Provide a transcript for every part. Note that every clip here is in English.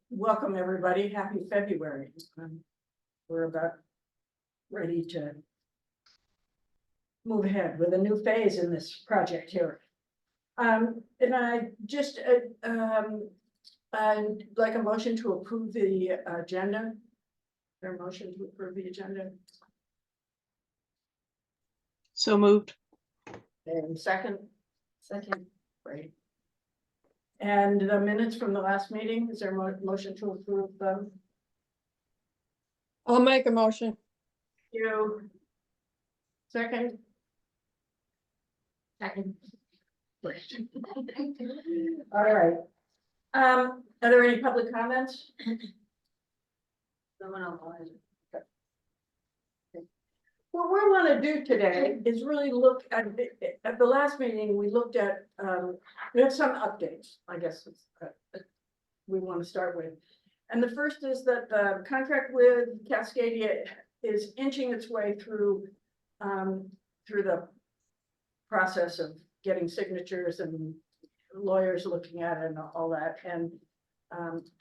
welcome everybody. Happy February. We're about ready to move ahead with a new phase in this project here. And I just, I'd like a motion to approve the agenda. Is there a motion to approve the agenda? So moved. And second? Second. Great. And the minutes from the last meeting, is there a motion to approve them? I'll make a motion. You. Second? Second. Great. All right. Are there any public comments? No one online. What we want to do today is really look at the last meeting, we looked at, we have some updates, I guess, we want to start with. And the first is that the contract with Cascadia is inching its way through the process of getting signatures and lawyers looking at it and all that. And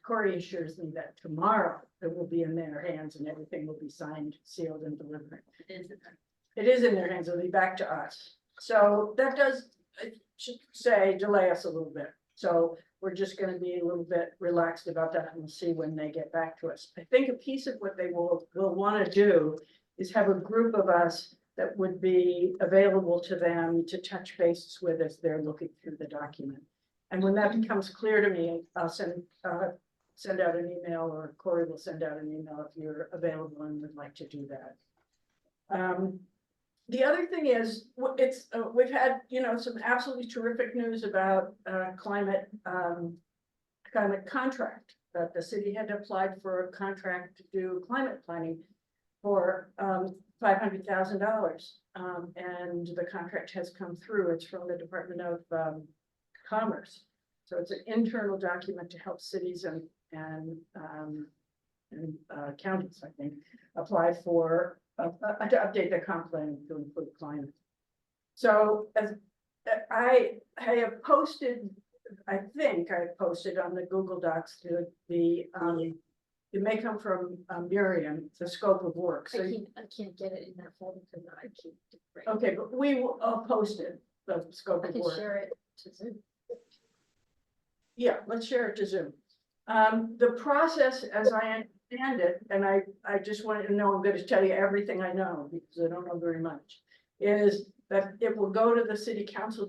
Corey assures me that tomorrow it will be in their hands and everything will be signed, sealed, and delivered. It is in their hands. It'll be back to us. So that does, I should say, delay us a little bit. So we're just going to be a little bit relaxed about that, and we'll see when they get back to us. I think a piece of what they will want to do is have a group of us that would be available to them to touch bases with as they're looking through the document. And when that becomes clear to me, I'll send out an email, or Corey will send out an email if you're available and would like to do that. The other thing is, we've had, some absolutely terrific news about climate contract, that the city had applied for a contract to do climate planning for $500,000. And the contract has come through. It's from the Department of Commerce. So it's an internal document to help cities and counties, I think, apply for to update their comp plan to include climate. So as I have posted, I think I've posted on the Google Docs to the it may come from Miriam, the scope of work. So I can't get it in that folder because I keep. okay, but we will post it, the scope I of can work. share it to Zoom. Yeah, let's share it to Zoom. The process, as I understand it, and I just wanted to know, I'm going to tell you everything I know because I don't know very much, is that it will go to the city council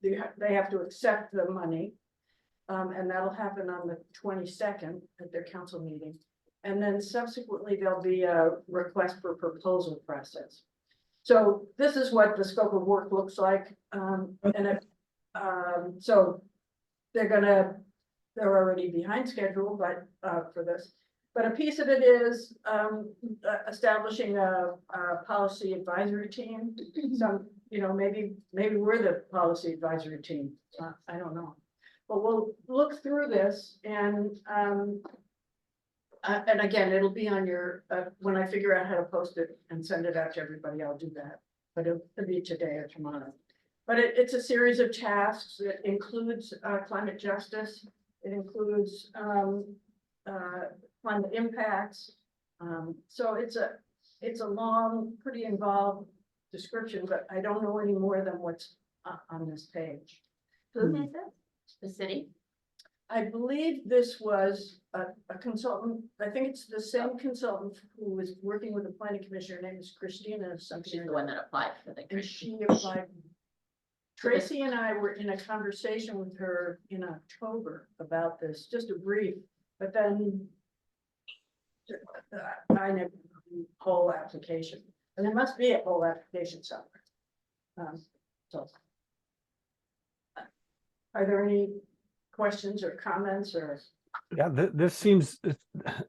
they have to accept the money. And that'll happen on the 22nd at their council meeting. And then subsequently, there'll be a request for proposal process. So this is what the scope of work looks like. So they're already behind schedule, but for this. But a piece of it is establishing a policy advisory team. Some, maybe we're the policy advisory team. I don't know. But we'll look through this and again, it'll be on your, when I figure out how to post it and send it out to everybody, I'll do that. But it'll be today or tomorrow. But it's a series of tasks that includes climate justice. It includes climate impacts. So it's a long, pretty involved description, but I don't know any more than what's on this page. Who is it? The city? I believe this was a consultant. I think it's the same consultant who was working with the planning commissioner. Her name is Christina something. She's the one that applied for the. And she applied. Tracy and I were in a conversation with her in October about this, just a brief, but then I never the whole application, and there must be a whole application somewhere. So, are there any questions or comments or? Yeah, this seems,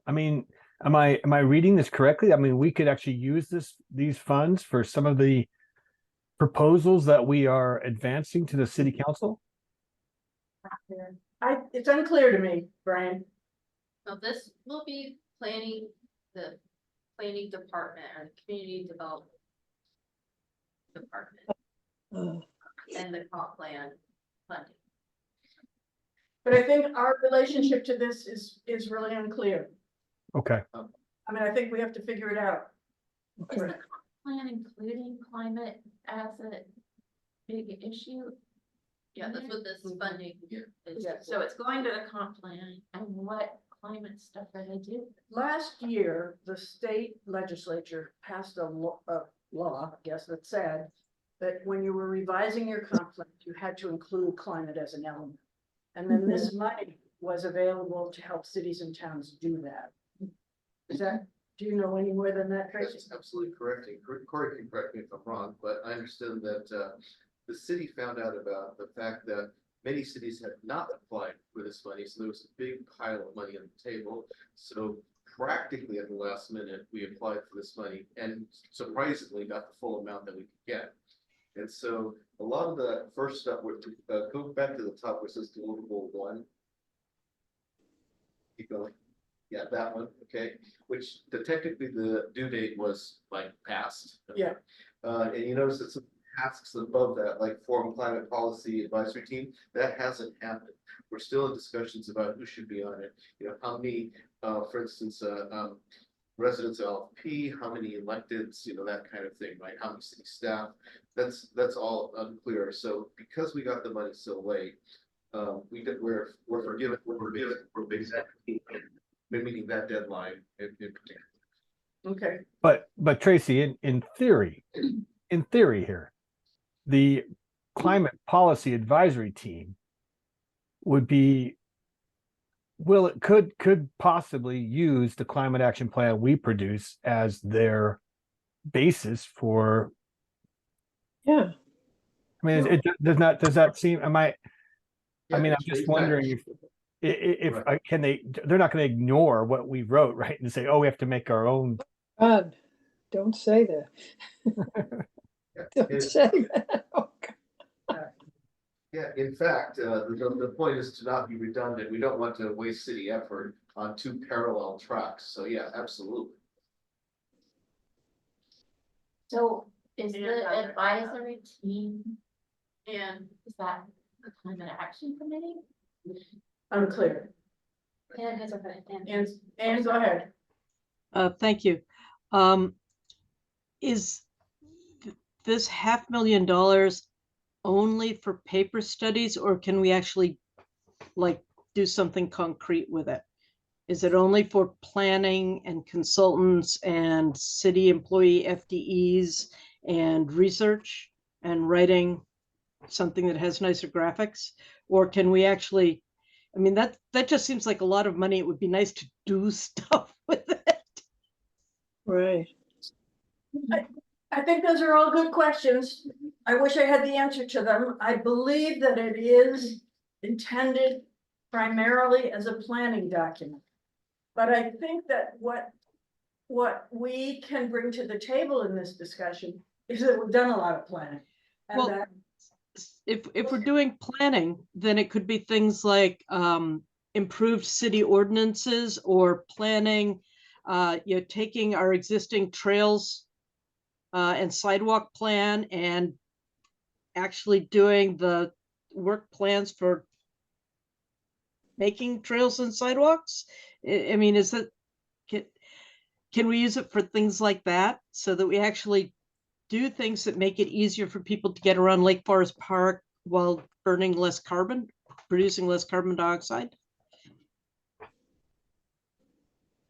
I mean, am I reading this correctly? I mean, we could actually use these funds for some of the proposals that we are advancing to the city council? It's unclear to me, Brian. So this will be the planning department or the community development department and the comp plan funding. But I think our relationship to this is really unclear. Okay. I mean, I think we have to figure it out. Is the comp plan including climate as a big issue? Yeah, that's what this funding is. Yeah. So it's going to the comp plan, and what climate stuff are they doing? Last year, the state legislature passed a law, I guess, that said that when you were revising your comp plan, you had to include climate as an element. And then this money was available to help cities and towns do that. Is that, do you know any more than that, Tracy? That's absolutely correct. And Corey can correct me if I'm wrong, but I understand that the city found out about the fact that many cities had not applied for this money, so there was a big pile of money on the table. So practically at the last minute, we applied for this money and surprisingly got the full amount that we could get. And so a lot of the first stuff would go back to the top where it says deliverable 1. Keep going. Yeah, that one, okay, which technically the due date was like passed. Yeah. And you notice that some tasks above that, like form climate policy advisory team, that hasn't happened. We're still in discussions about who should be on it. You know, how many, for instance, residents of LFP, how many electeds, you know, that kind of thing, right? How many city staff? That's all unclear. So because we got the money so late, we're forgiven. We're exactly meeting that deadline in particular. Okay, But Tracy, in theory here, the climate policy advisory team would be, well, it could possibly use the climate action plan we produce as their basis for. Yeah. I mean, it does that seem, I mean, I'm just Exactly. wondering if Right. they're not going to ignore what we wrote, right? And say, oh, we have to make our own. God, don't say that. Don't And- say that. Oh, God. Yeah, in fact, the point is to not be redundant. We don't want to waste city effort on 2 parallel tracks. So yeah, absolutely. So is Yeah, the that's right. advisory team, and is that the climate action committee? unclear. Yeah, that's okay. And go ahead. Thank you. Is this $500,000 only for paper studies, or can we actually like do something concrete with it? Is it only for planning and consultants and city employee FTEs and research and writing something that has nicer graphics? Or can we actually, I mean, that just seems like a lot of money. It would be nice to do stuff with it. Right. I think those are all good questions. I wish I had the answer to them. I believe that it is intended primarily as a planning document. But I think that what we can bring to the table in this discussion is that we've done a lot of planning. And Well, that, If we're doing planning, then it could be things like improved city ordinances or planning, taking our existing trails and sidewalk plan and actually doing the work plans for making trails and sidewalks. I mean, can we use it for things like that so that we actually do things that make it easier for people to get around Lake Forest Park while burning less carbon, producing less carbon dioxide?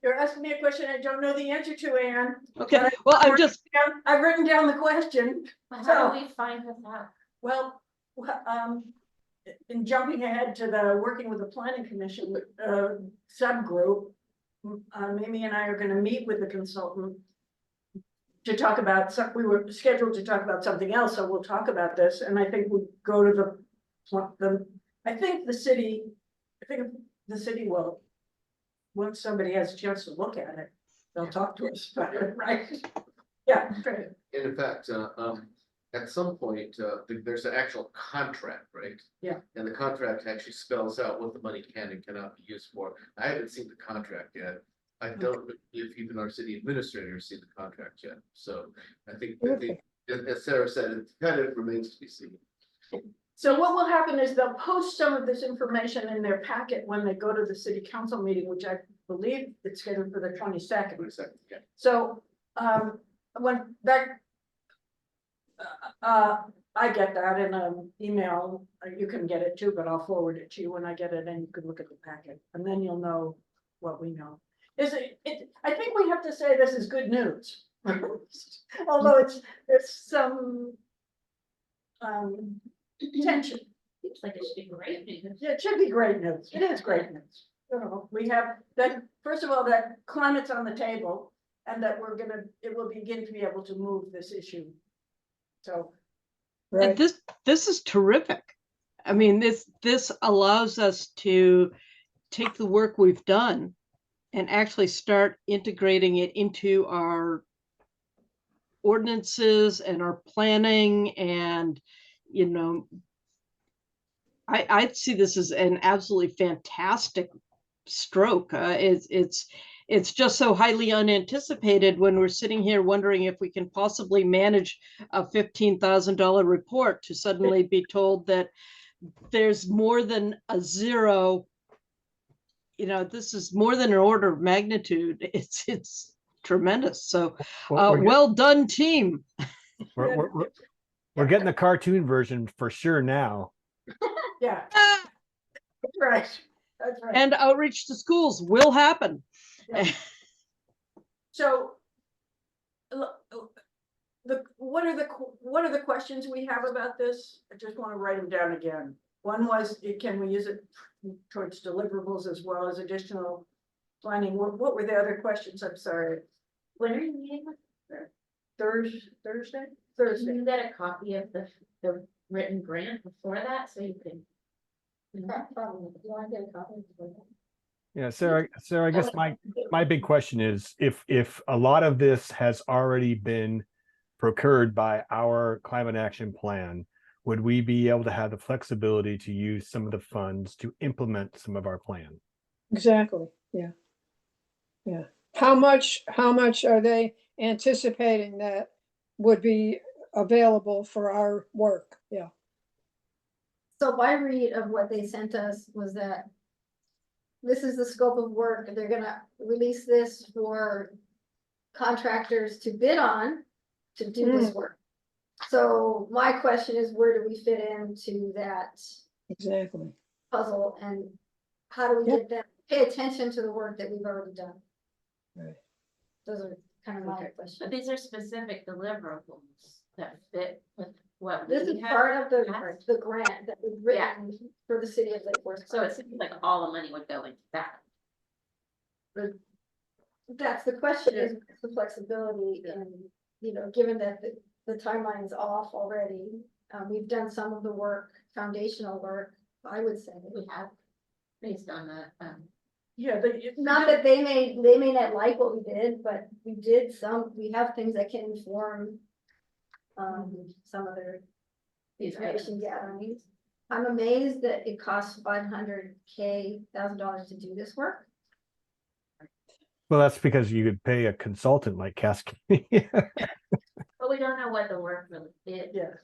you're asking me a question I don't know the answer to, Anne. Okay, well, I've written down the question. But how do we find this out? Well, in jumping ahead to the working with the planning commission subgroup, Mimi and I are gonna meet with the consultant to talk about we were scheduled to talk about something else, so we'll talk about this, and I think we'll go to I think the city will, once somebody has a chance to look at it, they'll talk to us about it, right? Yeah, great. And in fact, at some point, there's an actual contract, right? Yeah. And the contract actually spells out what the money can and cannot be used for. I haven't seen the contract yet. I don't know if even our city administrator has seen the contract yet. So I think, as Sarah said, it kind of remains to be seen. So what will happen is they'll post some of this information in their packet when they go to the city council meeting, which I believe it's scheduled for the 22nd. 22nd, yeah. So, when that. I get that in an email, you can get it too, but I'll forward it to you when I get it and you can look at the packet and then you'll know what we know. I think we have to say this is good news. Although there's some. Tension. Seems like it should be great news. Yeah, it should be great news. It is great news. You know, we have that, first of all, that climate's on the table and that it will begin to be able to move this issue. So, And Right. this is terrific. I mean, this allows us to take the work we've done and actually start integrating it into our ordinances and our planning, and you know, I see this as an absolutely fantastic stroke. It's just so highly unanticipated when we're sitting here wondering if we can possibly manage a $15,000 report to suddenly be told that there's more than a zero. You know, this is more than an order of magnitude. It's tremendous. So, We're, well done, team. we're getting the cartoon version for sure now. yeah, Ah, that's right. That's right. And outreach to schools will happen. So. What are the questions we have about this? I just want to write them down again. One was, can we use it towards deliverables as well as additional planning? What were the other questions? I'm sorry. When are you meeting with? Thursday? Can you get a copy of the written grant before that, so you can? Probably, you wanna get a copy before that? Yeah, Sarah, I guess my big question is if a lot of this has already been procured by our climate action plan, would we be able to have the flexibility to use some of the funds to implement some of our plan? Exactly, yeah. Yeah. How much are they anticipating that would be available for our work? Yeah. So my read of what they sent us was that this is the scope of work. They're gonna release this for contractors to bid on to do this work. So my question is, where do we fit into that Exactly. puzzle, and how do we Yep. get them to pay attention to the work that we've already done? Right. Those are kind of my But questions. these are specific deliverables that fit with what This we is have. part of passed. the grant that we've written for the city of Lake Worth. So it seems like all the money would go into that. That's the question, is the flexibility, and, given that the timeline's off already, we've done some of the work, foundational work, I would say. We have, based on the, Yeah, Not that they may not like what we did, but we have things that can inform some of their these information items. gatherings. I'm amazed that it costs $500,000 to do this work. Well, that's because you could pay a consultant like Cascade. But we don't know what the work really is. Yes.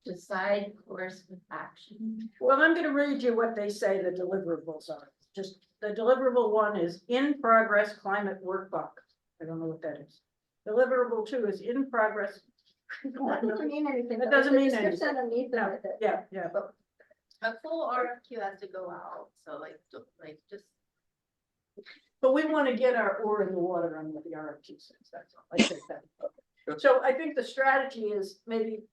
Decide course of action. Well, I'm gonna read you what they say the deliverables are. Just the deliverable one is in progress climate workbook. I don't know what that is. Deliverable two is in progress. That doesn't mean anything. That though. doesn't The mean description anything. underneath No, of it. yeah, but A full RFQ has to go out, so just. But we want to get our oar in the water on what the RFQ says, that's all. I think that. So I think the strategy is maybe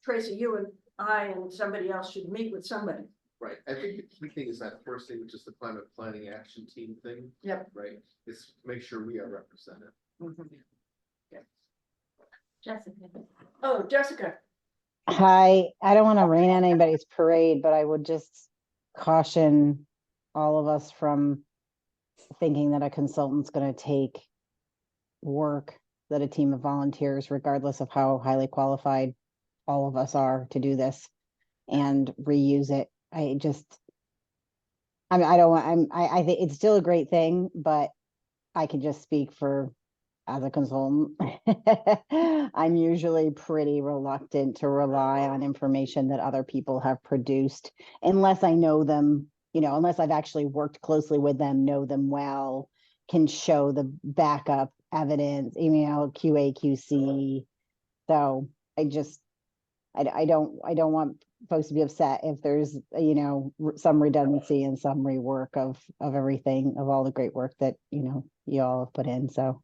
Tracy, you and I and somebody else should meet with somebody. Right, I think the key thing is that first thing, which is the climate planning action team thing. Yep. Right, is make sure we are represented. Jessica. Oh, Jessica, Hi, I don't want to rain on anybody's parade, but I would just caution all of us from thinking that a consultant's going to take work that a team of volunteers, regardless of how highly qualified all of us are to do this, and reuse it. I mean, I don't want, I think it's still a great thing, but I can just speak for as a consultant, I'm usually pretty reluctant to rely on information that other people have produced unless I know them, unless I've actually worked closely with them, know them well, can show the backup evidence, QA, QC. So I don't want folks to be upset if there's, some redundancy and some rework of everything, of all the great work that, you all have put in. So.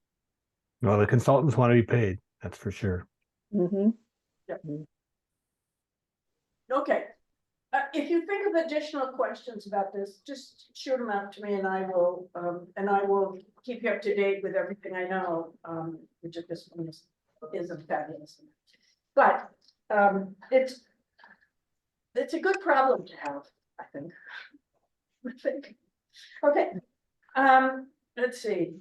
Well, the consultants want to be paid, that's for sure. Mhm. Okay. If you think of additional questions about this, just shoot them out to me and I will keep you up to date with everything I know, which at this point isn't fabulous. But it's a good problem to have, I think. Okay. Let's see.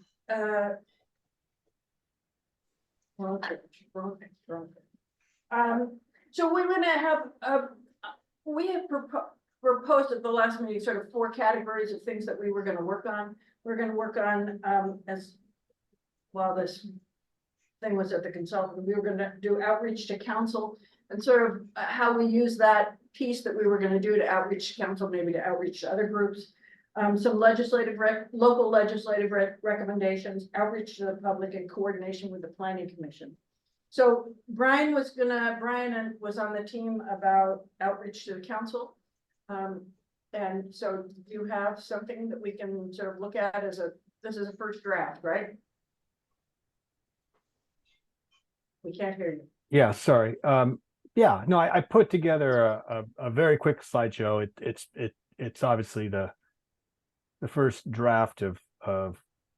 Wrong page. So we're gonna have we have proposed at the last meeting sort of 4 categories of things that we were gonna work on. We're gonna work on as while this thing was at the consultant, we were gonna do outreach to council and sort of how we use that piece that we were gonna do to outreach to council, maybe to outreach to other groups. Some local legislative recommendations, outreach to the public in coordination with the planning commission. So Brian was on the team about outreach to the council. And so do you have something that we can sort of look at as this is a first draft, right? We can't hear you. Yeah, sorry. Yeah, no, I put together a very quick slideshow. It's obviously the first draft of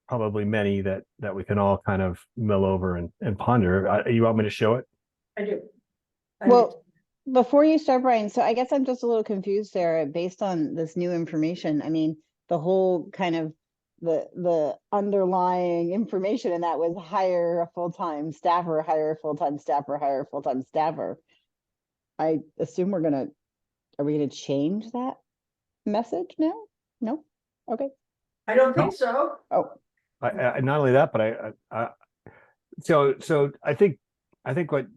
probably many that we can all kind of mill over and ponder. You want me to show it? I do. Well, before you start, Brian, so I guess I'm just a little confused there based on this new information. I mean, the whole kind of the underlying information in that was hire a full-time staffer, hire a full-time staffer, hire a full-time staffer. I assume are we gonna change that message now? No? Okay. I don't think so. Oh, I not only that, but so I think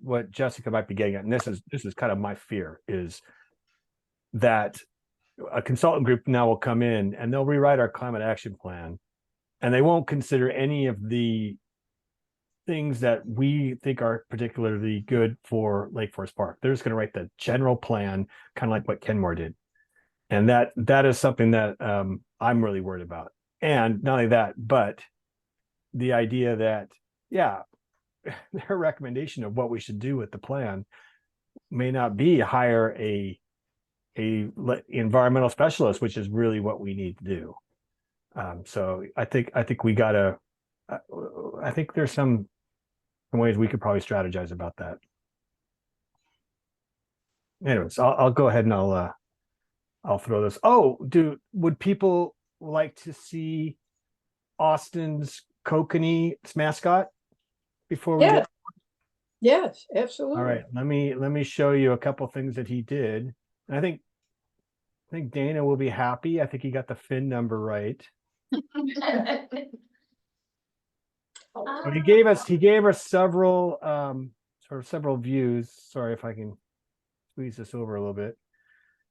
what Jessica might be getting at, and this is kind of my fear, is that a consultant group now will come in and they'll rewrite our climate action plan, and they won't consider any of the things that we think are particularly good for Lake Forest Park. They're just going to write the general plan, kind of like what Kenmore did, and that is something that I'm really worried about. And not only that, but the idea that, yeah, their recommendation of what we should do with the plan may not be hire a environmental specialist, which is really what we need to do. So I think we gotta, I think there's some ways we could probably strategize about that. Anyways, I'll go ahead and I'll throw this. Oh, would people like to see Austin's kokanee mascot before we Yeah. Yes, absolutely. All right, let me show you a couple things that he did. And I think Dana will be happy. I think he got the fin number right. So he gave us several several views. Sorry if I can squeeze this over a little bit.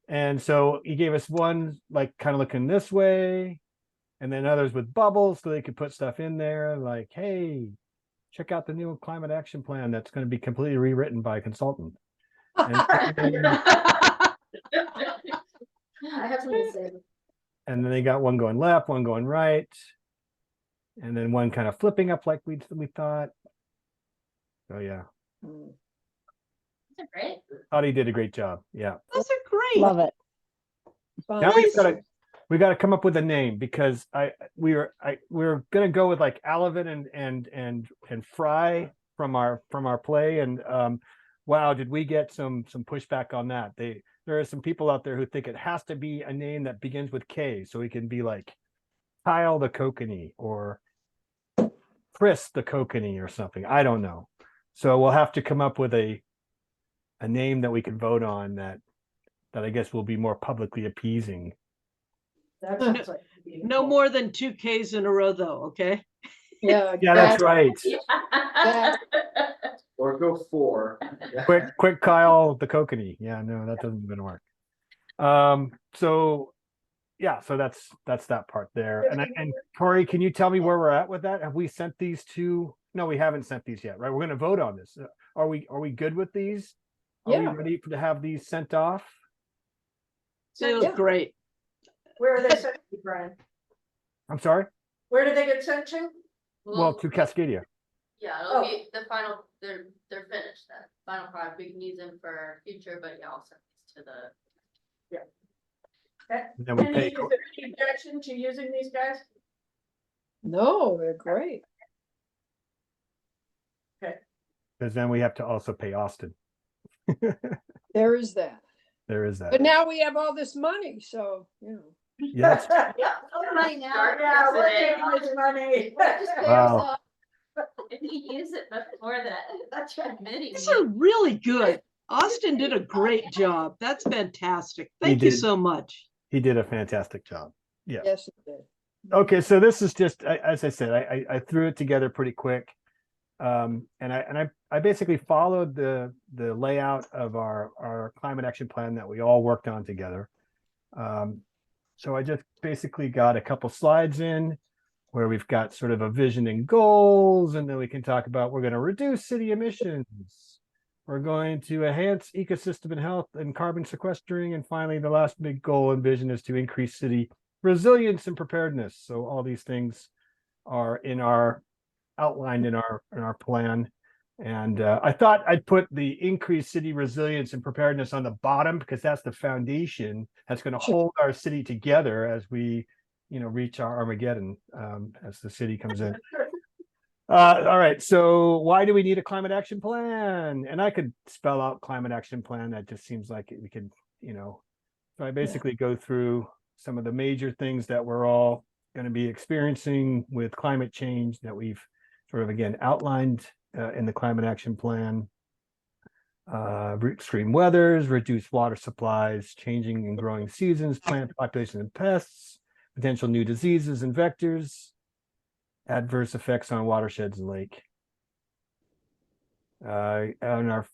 And so he gave us one like kind of looking this way, and then others with bubbles so they could put stuff in there like, hey, check out the new climate action plan that's going to be completely rewritten by a consultant. I have something to say. And then they got one going left, one going right, and then one kind of flipping up like we thought. Oh yeah. That's great. Thought he did a great job. Yeah. Those are great. love it. Now we gotta come up with a name, because we were gonna go with like Alevin and Fry from our play, and wow, did we get some pushback on that. There are some people out there who think it has to be a name that begins with K, so it can be like Kyle the kokanee or Chris the kokanee or something. I don't know. So we'll have to come up with a name that we can vote on that I guess will be more publicly appeasing. That sounds like No more than 2 Ks in a row though, okay? Yeah. Yeah, that's right. That- Or go 4. Quick Kyle the kokanee. Yeah, no, that doesn't even work. So yeah, so that's that part there. And Corey, can you tell me where we're at with that? Have we sent these to? No, we haven't sent these yet, right? We're gonna vote on this. Are we good with these? Are we Yeah. ready to have these sent off? They look Yeah. great. Where are they sent to, Brian? I'm sorry? Where do they get sent to? Well, to Cascadia. Yeah, Oh. it'll be the final, they're finished, that final product, we can use them for future, but yeah, I'll send these to the. And then we Any, pay, is there any objection to using these guys? No, they're great. because then we have to also pay Austin. There is that. There is that. But now we have all this money, so, you know. Yes. Yeah, money now. Yeah, we're taking this money. Just pay us Wow. off. If you use it before that, That's right. committee. These are really good. Austin did a great job. That's fantastic. Thank you did. so much. He did a fantastic job. Yes, it did. Okay, so this is just as I said, I threw it together pretty quick, and I basically followed the layout of our climate action plan that we all worked on together. So I just basically got a couple slides in where we've got sort of a vision and goals, and then we can talk about we're going to reduce city emissions, we're going to enhance ecosystem and health and carbon sequestering, and finally the last big goal and vision is to increase city resilience and preparedness. So all these things are outlined in our plan. And I thought I'd put the increased city resilience and preparedness on the bottom because that's the foundation that's going to hold our city together as we, reach our Armageddon as the city comes in. All right. So why do we need a climate action plan? And I could spell out climate action plan. That just seems like we could, so I basically go through some of the major things that we're all going to be experiencing with climate change that we've sort of, again, outlined in the climate action plan. Extreme weathers, reduced water supplies, changing and growing seasons, plant population and pests, potential new diseases and vectors, adverse effects on watersheds and lake. On our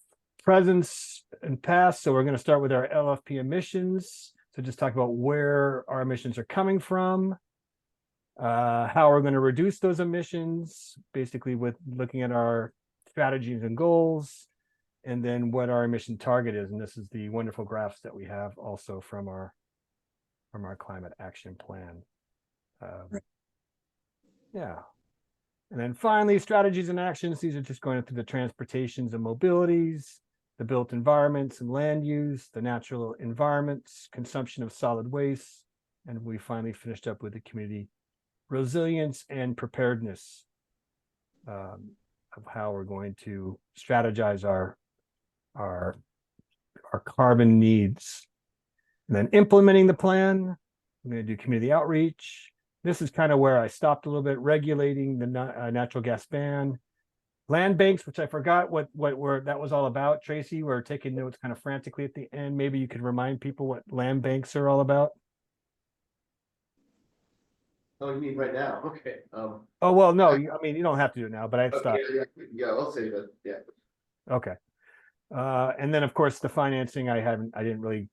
presence and past, so we're going to start with our LFP emissions. So just talk about where our emissions are coming from, how we're going to reduce those emissions, basically with looking at our strategies and goals, and then what our emission target is. And this is the wonderful graphs that we have also from our climate action plan. Yeah. And then finally, strategies and actions. These are just going through the transportations and mobilities, the built environments and land use, the natural environments, consumption of solid waste. And we finally finished up with the community resilience and preparedness of how we're going to strategize our carbon needs. And then implementing the plan, I'm going to do community outreach. This is kind of where I stopped a little bit, regulating the natural gas ban. Land banks, which I forgot what that was all about. Tracy, we're taking notes kind of frantically at the end. Maybe you could remind people what land banks are all about. Oh, you mean right now? Okay. Oh, well, no, you don't have to do it now, but I thought, Yeah, I'll say that. Yeah. okay. And then of course the financing, I haven't really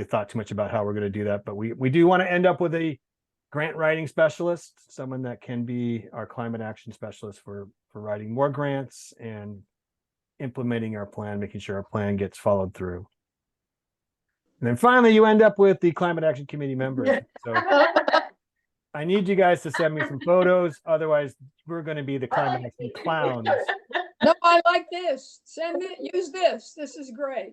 thought too much about how we're going to do that, but we do want to end up with a grant writing specialist, someone that can be our climate action specialist for writing more grants and implementing our plan, making sure our plan gets followed through. And then finally, you end up with the climate action committee members. So I need you guys to send me some photos. Otherwise, we're going to be the climate action clowns. No, I like this. Send it, use this. This is great.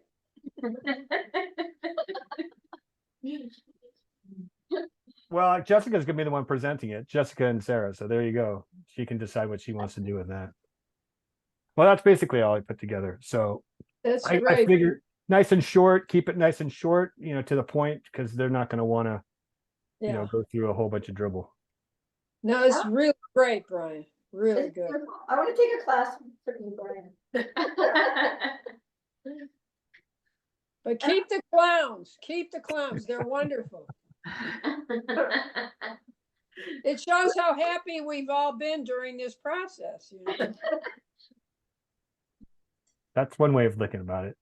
Well, Jessica's gonna be the one presenting it, Jessica and Sarah. So there you go. She can decide what she wants to do with that. Well, that's basically all I put together. So That's I great. figure nice and short, keep it nice and short, to the point, because they're not going to want to, Yeah. go through a whole bunch of dribble. No, it's really great, Brian. Really It's good. wonderful. I want to take a class from you, Brian. But keep the clowns. Keep the clowns. They're wonderful. It shows how happy we've all been during this process. You know? That's one way of looking about it.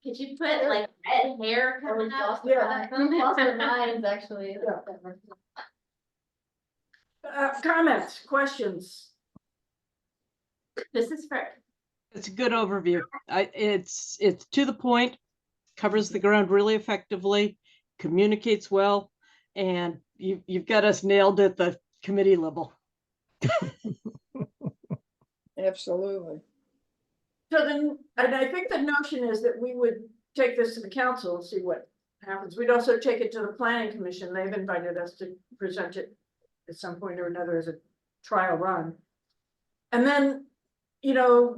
Could you put like red hair Or coming we've out? lost we've lost our minds, actually. Comments, questions? This is for, It's a good overview. It's to the point, covers the ground really effectively, communicates well, and you've got us nailed at the committee level. Absolutely. So then, and I think the notion is that we would take this to the council and see what happens. We'd also take it to the planning commission. They've invited us to present it at some point or another as a trial run. And then, you know,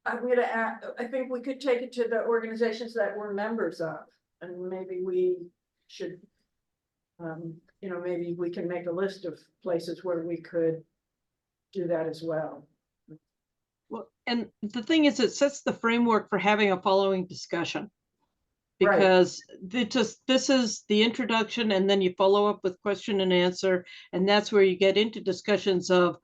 I'm gonna add, I think we could take it to the organizations that we're members of, and maybe we should, you know, maybe we can make a list of places where we could do that as well. Well, and the thing is, it sets the framework for having a following discussion. Right. Because this is the introduction, and then you follow up with question and answer, and that's where you get into discussions of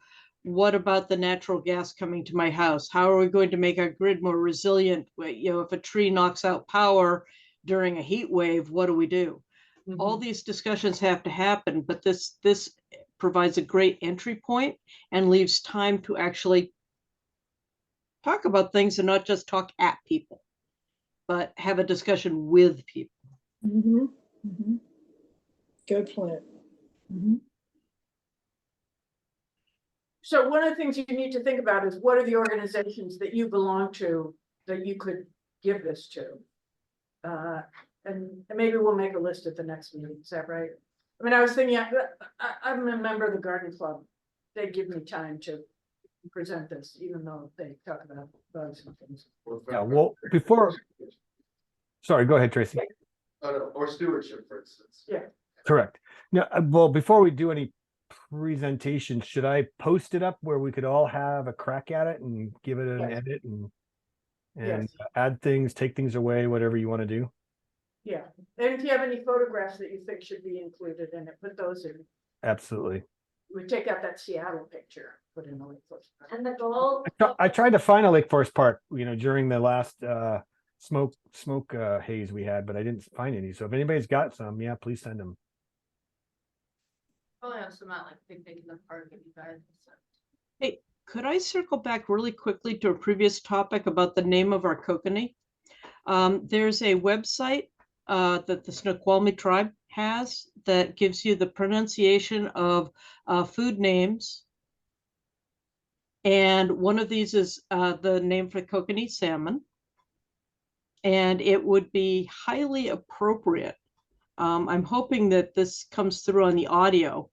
what about the natural gas coming to my house? How are we going to make our grid more resilient? You know, if a tree knocks out power during a heat wave, what do we do? All these discussions have to happen, but this provides a great entry point and leaves time to actually talk about things and not just talk at people, but have a discussion with people. Good plan. So one of the things you need to think about is what are the organizations that you belong to that you could give this to? And maybe we'll make a list at the next meeting, is that right? I mean, I was thinking, I'm a member of the garden club. They give me time to present this, even though they talk about bugs and things. Yeah, well, sorry, go ahead, Tracy. Or stewardship, for instance. Yeah. Correct. Now, well, before we do any presentation, should I post it up where we could all have a crack at it and give it an Yes. edit and Yes. add things, take things away, whatever you want to do? Yeah, and if you have any photographs that you think should be included in it, put those in. Absolutely. We take out that Seattle picture, put in the Lake Forest. and the goal. I tried to find a Lake Forest Park, you know, during the last smoke haze we had, but I didn't find any. So if anybody's got some, yeah, please send them. Probably have some out like picnic in the park if you guys. Hey, could I circle back really quickly to a previous topic about the name of our kokanee? There's a website that the Snoqualmie tribe has that gives you the pronunciation of food names. And one of these is the name for kokanee salmon. And it would be highly appropriate. I'm hoping that this comes through on the audio.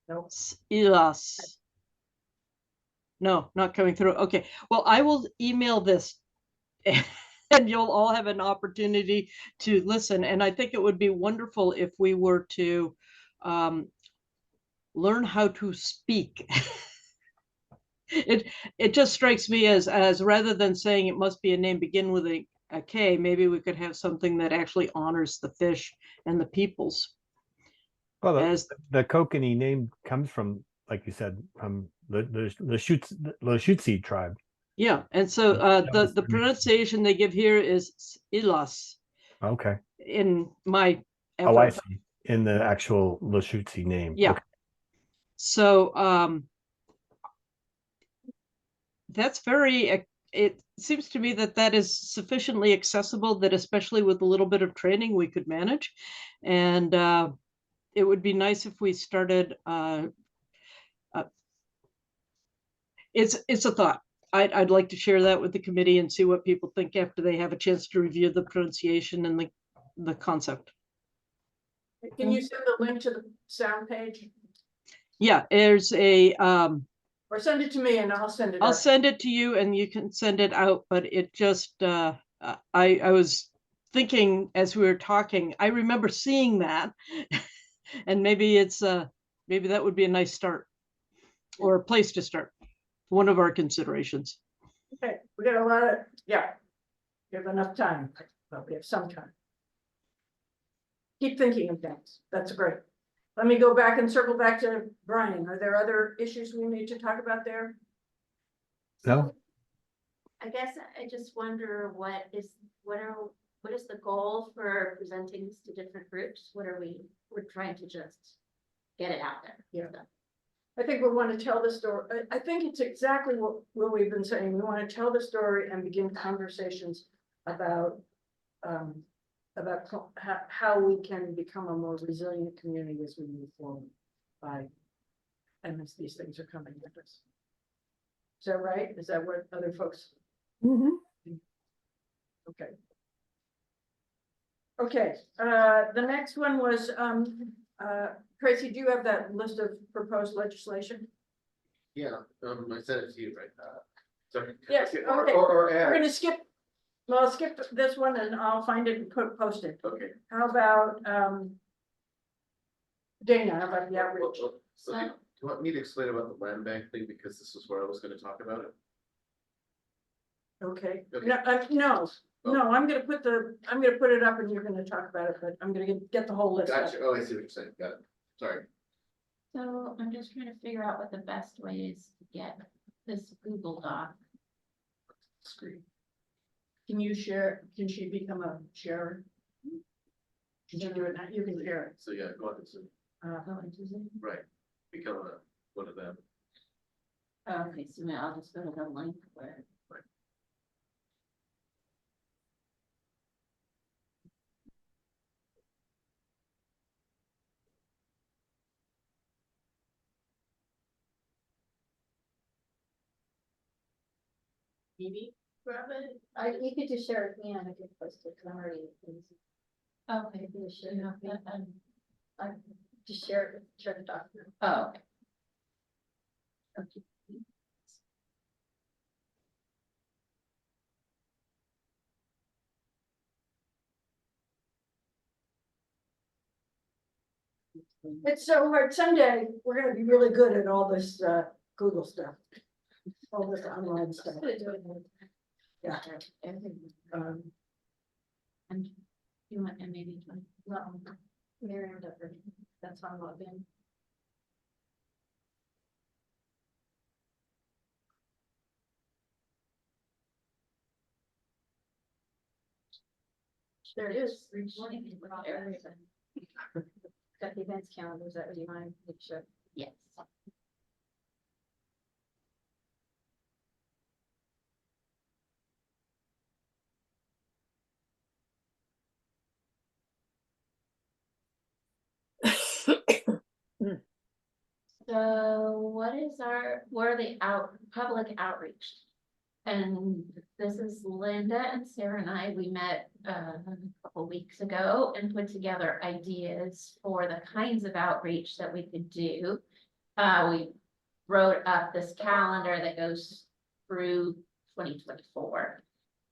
Nope. Yes. No, not coming through. Okay, well, I will email this and you'll all have an opportunity to listen. And I think it would be wonderful if we were to learn how to speak. It just strikes me as rather than saying it must be a name begin with a K, maybe we could have something that actually honors the fish and the peoples. Well, As the kokanee name comes from, like you said, from the Lashutsi tribe. yeah, and so the pronunciation they give here is Ilas Okay. in my Oh, I effort. see. In the actual Lashutsi name. Yeah. Okay. So that's very, it seems to me that that is sufficiently accessible that especially with a little bit of training we could manage. And it would be nice if we started, it's a thought. I'd like to share that with the committee and see what people think after they have a chance to review the pronunciation and the concept. Can you send the link to the sound page? Yeah, there's a, Or send it to me and I'll send it I'll out. send it to you and you can send it out, but it just, I was thinking as we were talking, I remember seeing that. And maybe it's, maybe that would be a nice start or a place to start. One of our considerations. Okay, we got a lot of, yeah. We have enough time, but we have some time. Keep thinking of things. That's great. Let me go back and circle back to Brian. Are there other issues we need to talk about there? No? I guess I just wonder what is the goal for presenting this to different groups? We're trying to just get it out there. Yeah. I think we want to tell the story. I think it's exactly what we've been saying. We want to tell the story and begin conversations about how we can become a more resilient community as we move forward and as these things are coming at us. Is that right? Is that what other folks? Okay. Okay, the next one was, Tracy, do you have that list of proposed legislation? Yeah, I sent it to you right now. Sorry. Yes, Okay, okay. or We're add. gonna skip, well, skip this one and I'll find it and post it. Okay. How about, Dana, how about the Well, outreach? so do you want me to explain about the land bank thing, because this is where I was gonna talk about it? Okay, Okay. no, I'm gonna put it up and you're gonna talk about it, but I'm gonna get the whole list up. Gotcha, oh, I see what you're saying, got it, sorry. So I'm just trying to figure out what the best way is to get this Google Doc. Screen. Can you share, can she become a sharer? Can you do it now? You can share it. So yeah, go on to Zoom, Go into Zoom. right, become one of them. Okay, so now I'll just go to the link where. Maybe? Grab it. You could just share it with me and I could post it, because I'm already. Okay. You can just share You it know, with me. I- Just share the document. Oh, okay. Okay. It's so hard. Someday, we're gonna be really good at all this, Google stuff. All this online stuff. Yeah. Um, And you want, and maybe 20. No, Miriam Dupper, that's how I'm logged in. There it is. Got the events calendar, is that what you mind? Make sure. Yes. So what are the public outreach? And this is Linda and Sarah and I, we met a couple weeks ago and put together ideas for the kinds of outreach that we could do. We wrote up this calendar that goes through 2024.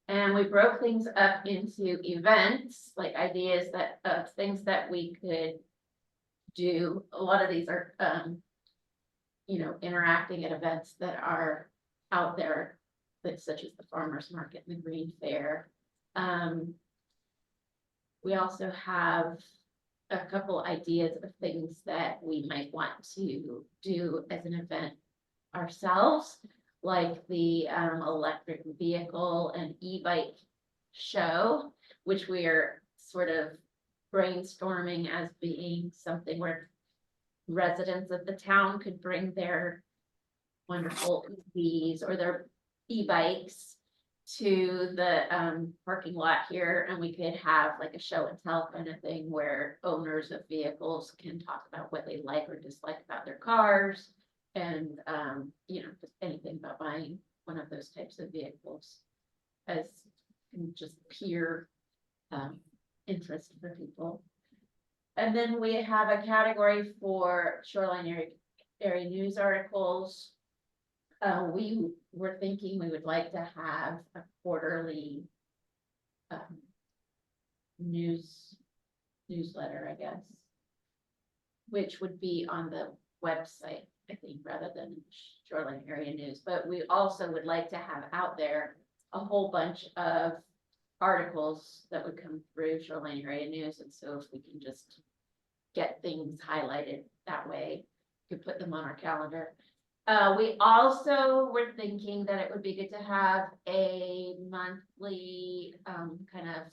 And we broke things up into events, like ideas of things that we could do. A lot of these are, interacting at events that are out there, such as the farmers market and the green fair. We also have a couple ideas of things that we might want to do as an event ourselves, like the electric vehicle and e-bike show, which we are sort of brainstorming as being something where residents of the town could bring their wonderful EVs or their e-bikes to the parking lot here, and we could have like a show and tell kind of thing where owners of vehicles can talk about what they like or dislike about their cars, and just anything about buying one of those types of vehicles as just peer interest for people. And then we have a category for shoreline area news articles. We were thinking we would like to have a quarterly newsletter, I guess, which would be on the website, I think, rather than shoreline area news. But we also would like to have out there a whole bunch of articles that would come through Shoreline Area News, and so if we can just get things highlighted that way, we could put them on our calendar. We also were thinking that it would be good to have a monthly, kind of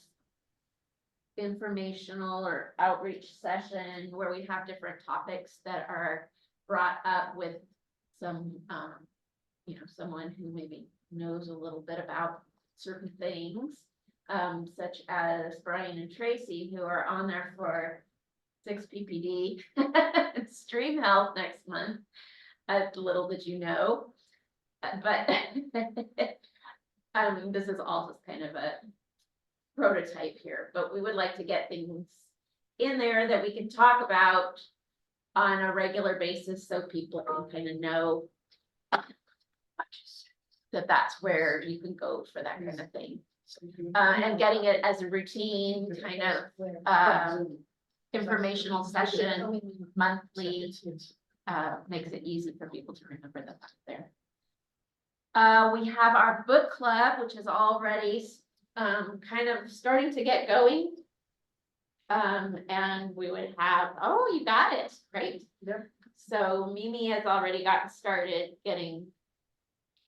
informational or outreach session where we have different topics that are brought up with some, someone who maybe knows a little bit about certain things, such as Brian and Tracy, who are on there for 6 PPD and Stream Health next month. Little did you know, but this is all just kind of a prototype here, but we would like to get things in there that we can talk about on a regular basis so people can kind of know that that's where you can go for that kind of thing. And getting it as a routine kind of informational session monthly makes it easy for people to remember that that's there. We have our book club, which is already kind of starting to get going. And we would have, oh, you got it, great. Yep. So Mimi has already gotten started getting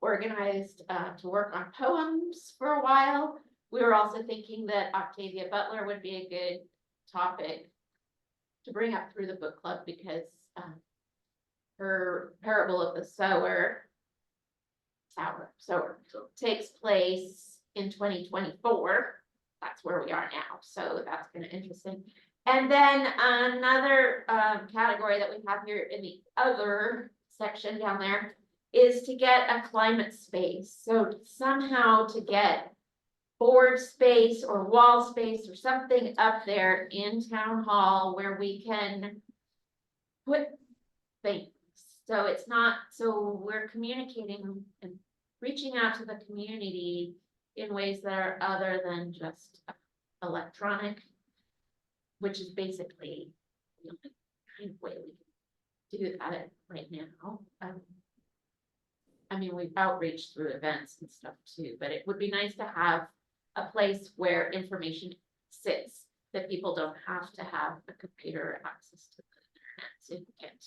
organized to work on poems for a while. We were also thinking that Octavia Butler would be a good topic to bring up through the book club because her Parable of the Sower takes place in 2024. That's where we are now, so that's kind of interesting. And then another category that we have here in the other section down there is to get a climate space. So somehow to get board space or wall space or something up there in town hall where we can put things. So it's not, so we're communicating and reaching out to the community in ways that are other than just electronic, which is basically the only kind of way we can do that right now. I mean, we've outreached through events and stuff too, but it would be nice to have a place where information sits, that people don't have to have a computer access to the internet to get.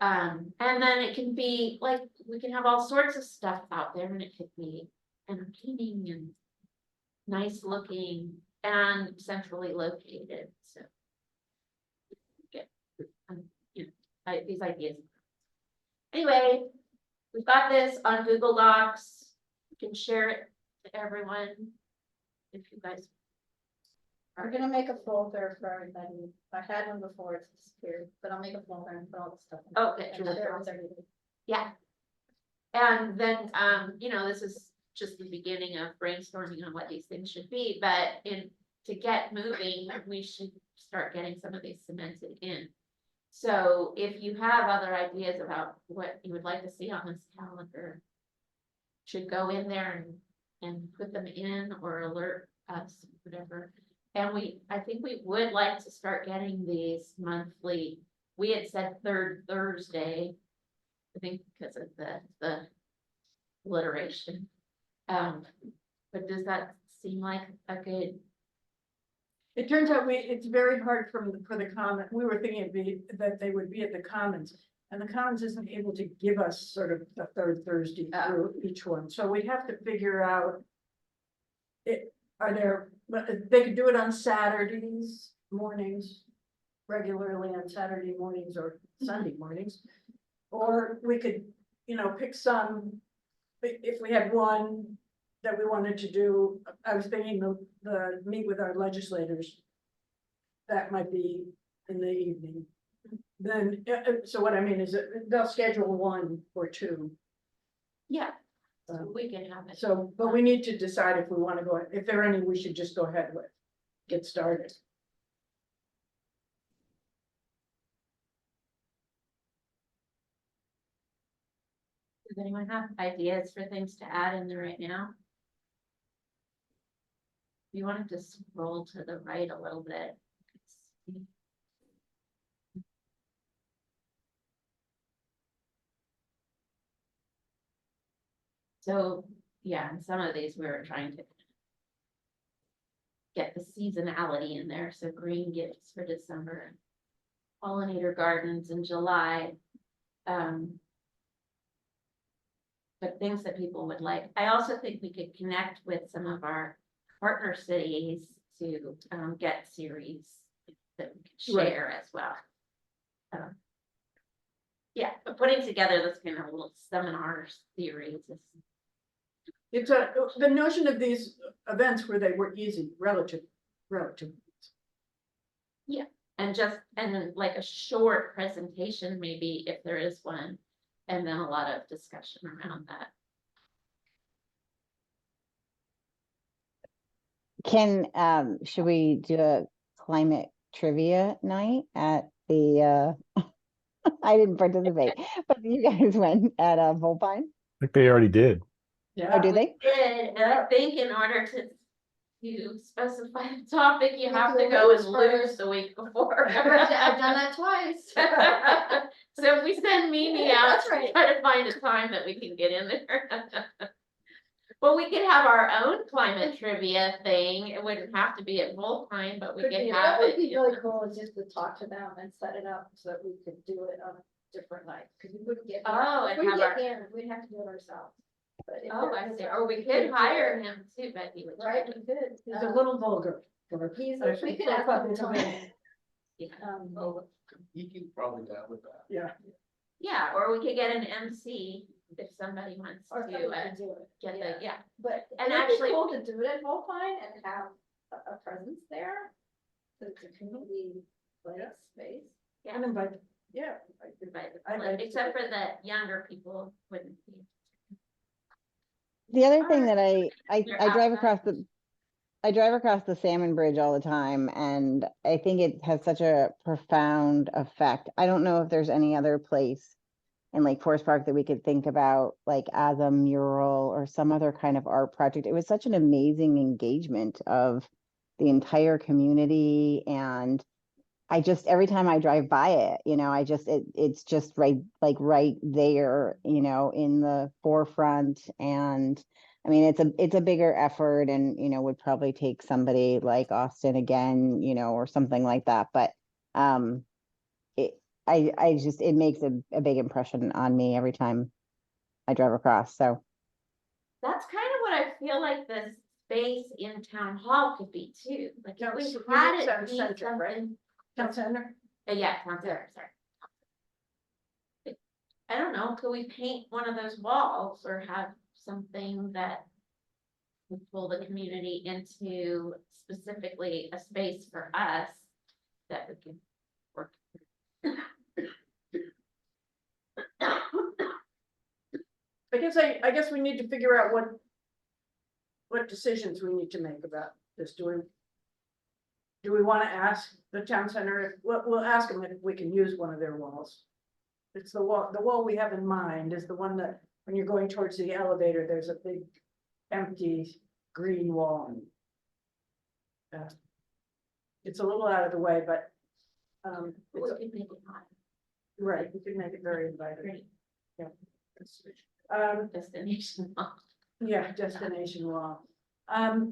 And then it can be like, we can have all sorts of stuff out there, and it could be entertaining and nice looking and centrally located, so. Get, these ideas. Anyway, we've got this on Google Docs. You can share it to everyone if you guys. We're gonna make a folder for everybody. I had one before, it's disappeared, but I'll make a folder and put all the stuff. in. Okay, And share it with everybody. yeah. And then, this is just the beginning of brainstorming on what these things should be, but to get moving, we should start getting some of these cemented in. So if you have other ideas about what you would like to see on this calendar, should go in there and put them in or alert us, whatever. And I think we would like to start getting these monthly. We had said third Thursday, I think because of the alliteration. But does that seem like a good? It turns out it's very hard for the comment. We were thinking that they would be at the Commons, and the Commons isn't able to give us sort of the third Thursday through each one. So we have to figure out. They could do it on Saturdays mornings, regularly on Saturday mornings or Sunday mornings. Or we could, pick some, if we had one that we wanted to do, I was thinking the meet with our legislators. That might be in the evening. Then, so what I mean is that they'll schedule 1 or 2. Yeah, we can have it. So, but we need to decide if we want to go, if there are any, we should just go ahead with, get started. Does anyone have ideas for things to add in there right now? You wanted to scroll to the right a little bit. So, yeah, in some of these we were trying to get the seasonality in there, so green gifts for December. Pollinator gardens in July. But things that people would like. I also think we could connect with some of our partner cities to get series that we could Right. share as well. Yeah, but putting together this kind of little seminar series is It's the notion of these events where they were easy, relative. and then like a short presentation, maybe if there is one, and then a lot of discussion around that. Should we do a climate trivia night at the, I didn't participate, but you guys went at Volpine? I think they already did. Yeah. Oh, did they? And I think in order to specify the topic, you You have have to to go and lose lose first. the week before. I've done that twice. So if we send Mimi out That's to right. try to find a time that we can get in there. Well, we could have our own climate trivia thing. It wouldn't have to be at Volpine, but we Could could be- have That would it. be really cool, is just to talk to them and set it up so that we could do it on a different night, because we wouldn't get. Oh, If and we have get our- in, we'd have to do it ourselves. But if Oh, there I was see. a- Or we we could do hire it, him too, Becky. would you? Right, we could. He's a little vulgar. He's, I we think could so, ask probably him to something. come Yeah. in. Oh, he can probably down with that. Yeah. Yeah, or we could get an MC if somebody wants Or to somebody could do it. get Yeah. the, yeah. But And it'd be actually- cool to do it at Volpine and have a presence there. So it's a community place, space. And invite, yeah. But, I- except for the younger people wouldn't be. The other thing Alright. that I They're drive outside. I drive across the Salmon Bridge all the time, and I think it has such a profound effect. I don't know if there's any other place in Lake Forest Park that we could think about, like as a mural or some other kind of art project. It was such an amazing engagement of the entire community, and I just, every time I drive by it, it's just right there, in the forefront. And I mean, it's a bigger effort, and, would probably take somebody like Austin again, or something like that. But it makes a big impression on me every time I drive across. So That's kind of what I feel like the space in town hall could be too. Like Yeah, if we so had music it be center, right? something. Town center. Yeah, town center, sorry. I don't know, could we paint one of those walls or have something that would pull the community into specifically a space for us that we can work. I guess we need to figure out what decisions we need to make about this. Do we want to ask the town center if, we'll ask them if we can use one of their walls. It's the wall we have in mind is the one that, when you're going towards the elevator, there's a big empty green wall. It's a little out of the way, but, We it's, could make it hot, right, we could make it very inviting. great destination. Yeah, destination wall. How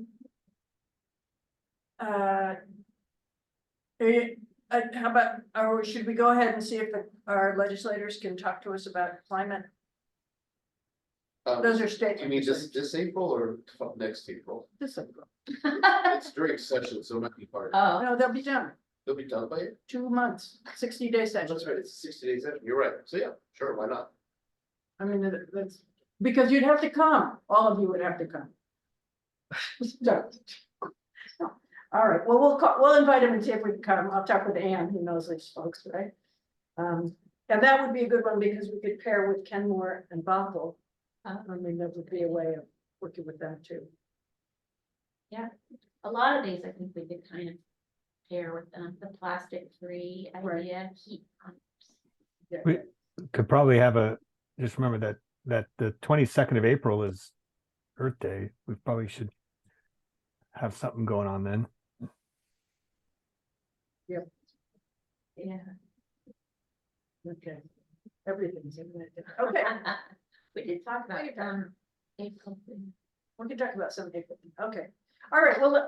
about, or should we go ahead and see if our legislators can talk to us about climate? Those are state. You mean this April or next April? This April. It's during session, so it might be hard. Oh, No, they'll be done, They'll be done by it? 2 months, 60-day Oh, session. that's right, it's 60 days session, you're right, so yeah, sure, why not? I mean, that's, because you'd have to come, all of you would have to come. So, all right, well, we'll invite him and see if we can come. I'll talk with Ann, who knows these folks, right? And that would be a good one because we could pair with Kenmore and Bothell. I mean, that would be a way of working with them too. a lot of these, I think we could kind of pair with them, the plastic-free Right. idea, heat pumps. Yeah. We could probably have just remember that the 22nd of April is Earth Day. We probably should have something going on then. Yeah. Okay. Everything's in it. Okay, We did talk about, April. we can talk about some April. Okay, all right, well,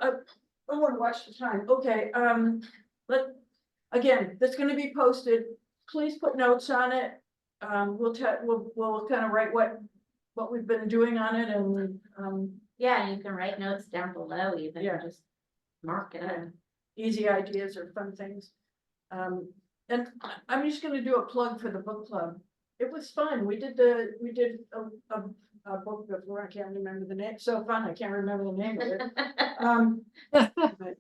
I want to watch the time. Okay, again, that's gonna be posted. Please put notes on it. We'll kind of write what we've been doing on it and, Yeah, you can write notes down below even, Yeah. just mark it up. easy ideas or fun things. And I'm just gonna do a plug for the book club. It was fun. We did a book before, I can't remember the name. So fun, I can't remember the name of it. But,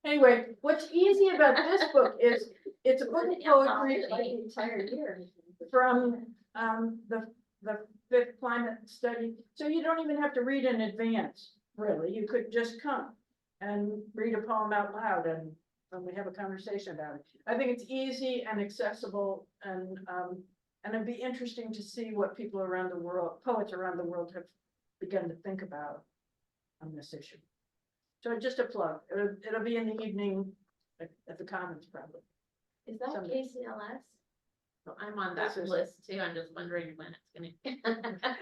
anyway, what's easy about this book is it's a book of poetry Like the entire year. from the fifth climate study. So you don't even have to read in advance, really. You could just come and read a poem out loud and we have a conversation about it. I think it's easy and accessible and it'd be interesting to see what people around the world, poets around the world have begun to think about on this issue. So just a plug. It'll be in the evening at the Commons probably. Is that Someday. KCLS? So I'm on that This is- list too, I'm just wondering when it's gonna.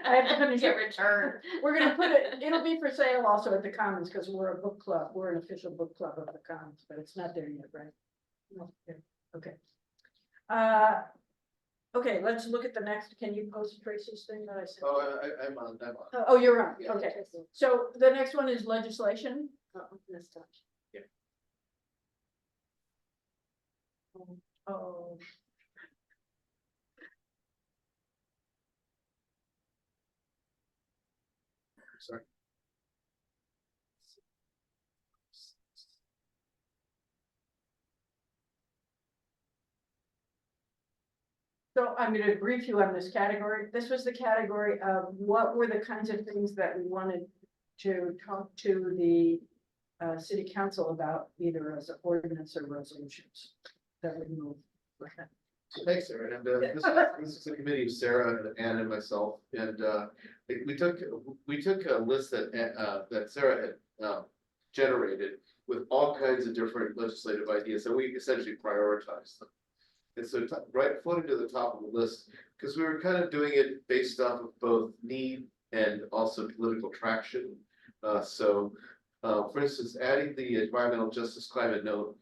I have to finish Get it. returned. We're gonna put it, it'll be for sale also at the Commons, because we're a book club, we're an official book club of the Commons, but it's not there yet, right? No, yeah, okay. Okay, let's look at the next, can you post Tracy's thing that I sent? Oh, I'm on. Oh, you're on, Yeah. okay, so the next one is legislation. This time. Yeah. Oh. Sorry. So I'm going to brief you on this category. This was the category of what were the kinds of things that we wanted to talk to the city council about, either as an ordinance or resolutions that would move. Thanks, Sarah, and this is a committee of Sarah, Ann, and myself, and we took a list that Sarah had generated with all kinds of different legislative ideas, and we essentially prioritized them. And so right floating to the top of the list, because we were kind of doing it based off of both need and also political traction. For instance, adding the environmental justice climate note.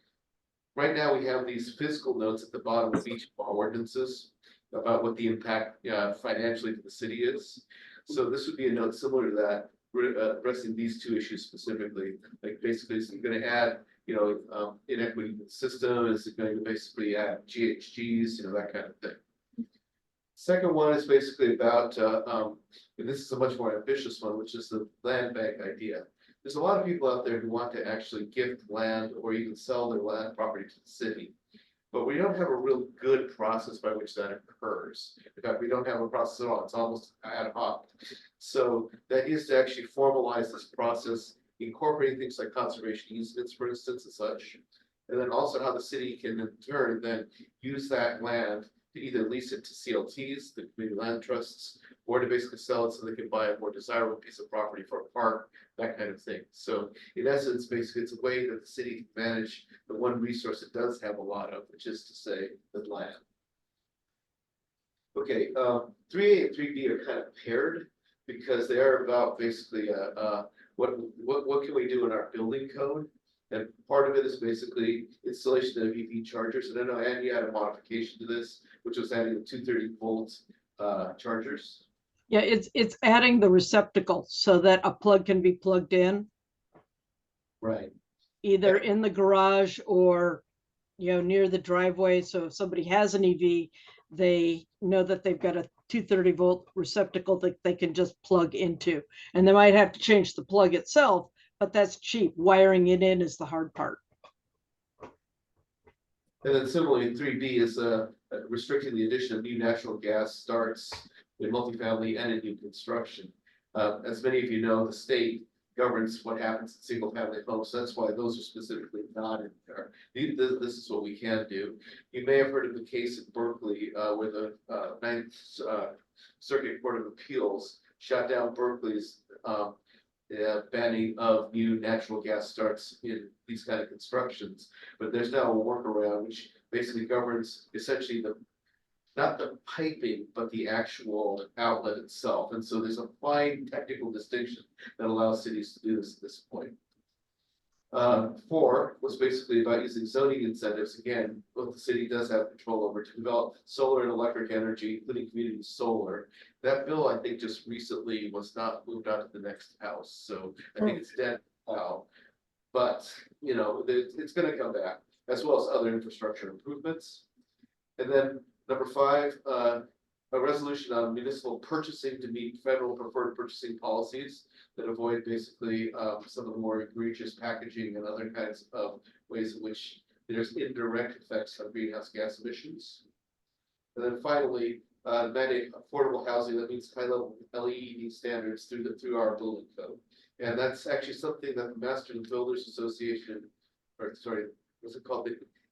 Right now, we have these fiscal notes at the bottom of each of our ordinances about what the impact financially to the city is. So this would be a note similar to that, addressing these two issues specifically. Like basically, is it going to add, inequity to the system? Is it going to basically add GHGs, that kind of thing? Second one is basically about, and this is a much more ambitious one, which is the land bank idea. There's a lot of people out there who want to actually gift land or even sell their land property to the city. But we don't have a real good process by which that occurs. In fact, we don't have a process at all. It's almost ad hoc. So the idea is to actually formalize this process, incorporating things like conservation easements, for instance, and such. And then also how the city can in turn then use that land to either lease it to CLTs, the community land trusts, or to basically sell it so they can buy a more desirable piece of property for a park, that kind of thing. So in essence, basically, it's a way that the city can manage the one resource it does have a lot of, which is to say, the land. Okay, 3A and 3B are kind of paired because they are about basically what can we do in our building code. And part of it is basically installation of EV chargers. And I know Andy had a modification to this, which was adding the 230-volt chargers. Yeah, it's adding the receptacle so that a plug can be plugged in, Right. either in the garage or, near the driveway. So if somebody has an EV, they know that they've got a 230-volt receptacle that they can just plug into. And they might have to change the plug itself, but that's cheap. Wiring it in is the hard part. And then similarly, 3B is restricting the addition of new natural gas starts in multifamily and in new construction. As many of you know, the state governs what happens in single family homes. So that's why those are specifically not in there. This is what we can do. You may have heard of the case in Berkeley where the Ninth Circuit Court of Appeals shut down Berkeley's banning of new natural gas starts in these kind of constructions. But there's now a workaround which basically governs essentially not the piping, but the actual outlet itself. And so there's a fine technical distinction that allows cities to do this at this point. 4 was basically about using zoning incentives. Again, what the city does have control over to develop solar and electric energy, including community solar. That bill, I think, just recently was not moved on to the next house, so I think it's dead now. But, you know, it's gonna come back, as well as other infrastructure improvements. And then number 5, a resolution on municipal purchasing to meet federal preferred purchasing policies that avoid basically some of the more egregious packaging and other kinds of ways in which there's indirect effects on greenhouse gas emissions. And then finally, mandating affordable housing that meets high level LEED standards through our building code. And that's actually something that the Master Builders Association, or sorry, what's it called?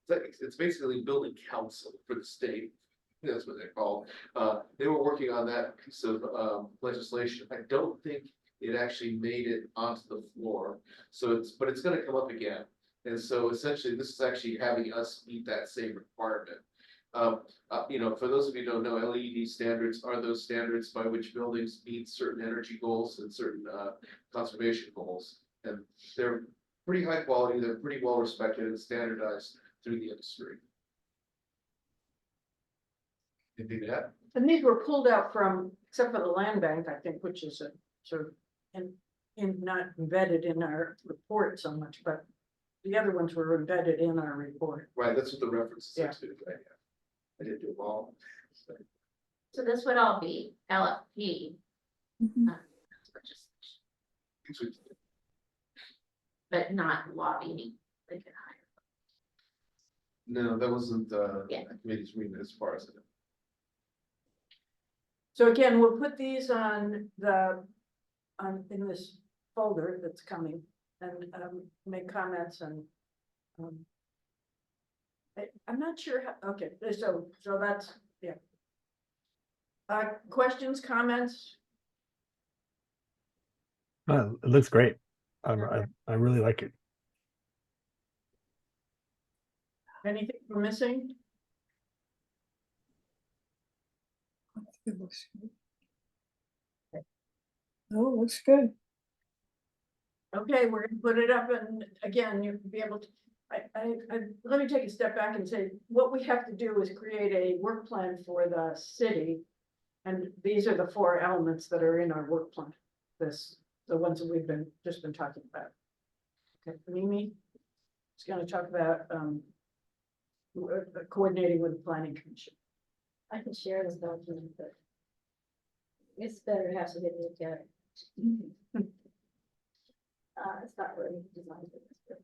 It's basically building council for the state. That's what they're called. They were working on that piece of legislation. I don't think it actually made it onto the floor. So but it's gonna come up again. And so essentially this is actually having us meet that same requirement. You know, for those of you who don't know, LEED standards are those standards by which buildings meet certain energy goals and certain conservation goals. And they're pretty high quality, they're pretty well respected and standardized through the industry. Anything to add? And these were pulled out from, except for the land bank, I think, which is a sort of not embedded in our report so much, but the other ones were embedded in our report. Right, that's what the references Yeah. are to, right? I didn't do them all. So this would all be LFP. Legislation, but not lobbying. They could hire. No, that wasn't Yeah. the committee's remit as far as I know. So again, we'll put these in this folder that's coming and make comments and I'm not sure how, okay, so that's, yeah. Questions, comments? It looks great. I really like it. Anything we're missing? It looks good. Oh, looks good. Okay, we're gonna put it up and again, you'll be able to, let me take a step back and say, what we have to do is create a work plan for the city. And these are the 4 elements that are in our work plan. The ones that we've just been talking about. Okay, Mimi is gonna talk about coordinating with the planning commission. I can share this document, but it's better to have to get looked at. It's not really designed for this. But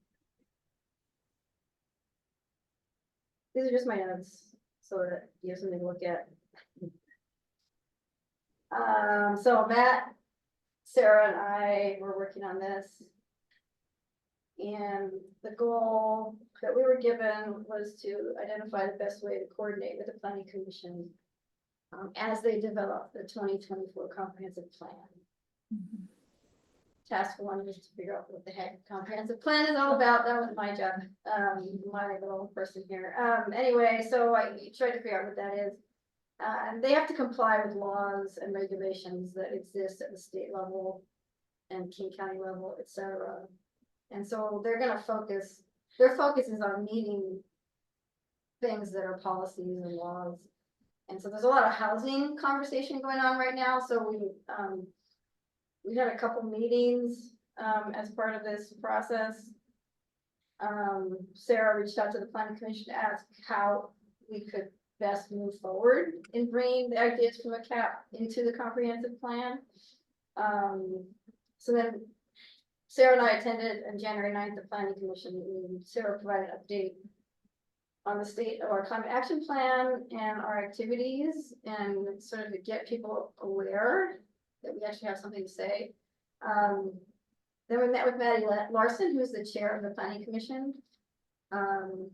these are just my notes, so that you have something to look at. So Matt, Sarah and I were working on this. And the goal that we were given was to identify the best way to coordinate with the planning commission as they develop the 2024 comprehensive plan. Task 1 was to figure out what the heck comprehensive plan is all about. That was my job, my little person here. Anyway, so I tried to figure out what that is. They have to comply with laws and regulations that exist at the state level and King County level, etc. And so they're going to focus, their focus is on meeting things that are policies and laws. And so there's a lot of housing conversation going on right now. So we had a couple meetings as part of this process. Sarah reached out to the planning commission to ask how we could best move forward in bringing the ideas from a CAP into the comprehensive plan. So then Sarah and I attended on January 9th the planning commission meeting. Sarah provided an update on the state of our climate action plan and our activities and sort of to get people aware that we actually have something to say. Then we met with Maddie Larson, who's the chair of the planning commission. And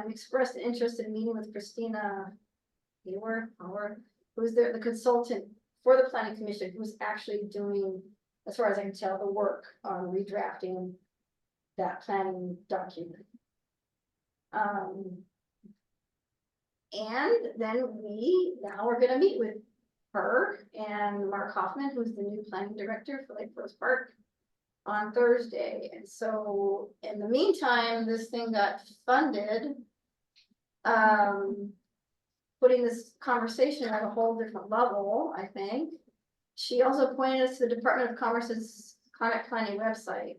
we expressed an interest in meeting with Christina who's the consultant for the planning commission, who's actually doing, as far as I can tell, the work on redrafting that planning document. And then now we're gonna meet with her and Mark Hoffman, who's the new planning director for Lake Forest Park, on Thursday. And so in the meantime, this thing got funded. Putting this conversation at a whole different level, I think. She also pointed us to the Department of Commerce's climate planning website,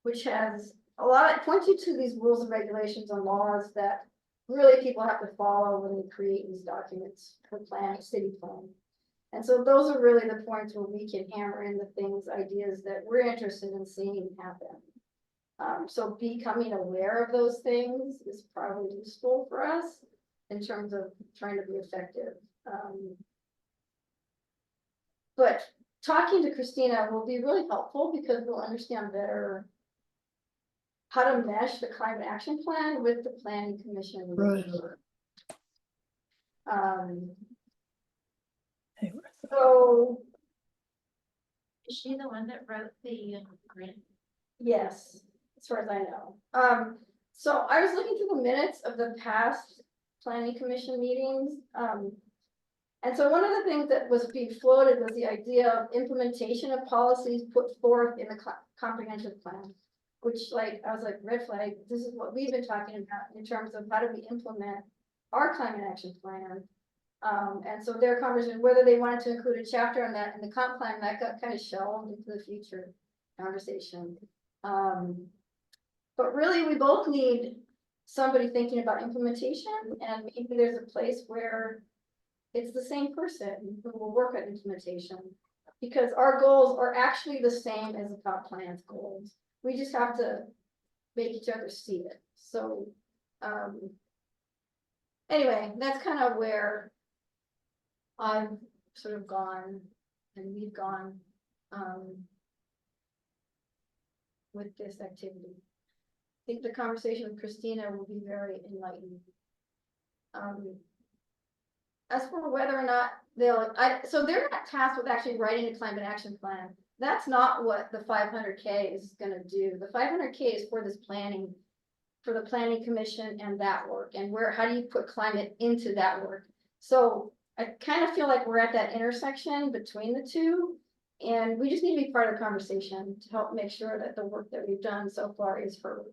which has it points you to these rules and regulations and laws that really people have to follow when they create these documents for city plan. And so those are really the points where we can hammer in the things, ideas that we're interested in seeing happen. So becoming aware of those things is probably useful for us in terms of trying to be effective. But talking to Christina will be really helpful because we'll understand better how to mesh the climate action plan with the planning commission. Right. So, Is she the one that wrote the grant? yes, as far as I know. So I was looking through the minutes of the past planning commission meetings. And so one of the things that was being floated was the idea of implementation of policies put forth in the comprehensive plan. Which I was like, red flag, this is what we've been talking about in terms of how do we implement our climate action plan. And so their conversation, whether they wanted to include a chapter on that in the comp plan, that got kind of shelved into the future conversation. But really, we both need somebody thinking about implementation, and maybe there's a place where it's the same person who will work on implementation. Because our goals are actually the same as the comp plan's goals. We just have to make each other see it. So, anyway, that's kind of where I've sort of gone and we've gone with this activity. I think the conversation with Christina will be very enlightening. As for whether or not so they're not tasked with actually writing a climate action plan. That's not what the 500K is gonna do. The 500K is for this planning, for the planning commission and that work, and how do you put climate into that work? So I kind of feel like we're at that intersection between the two, and we just need to be part of the conversation to help make sure that the work that we've done so far is heard.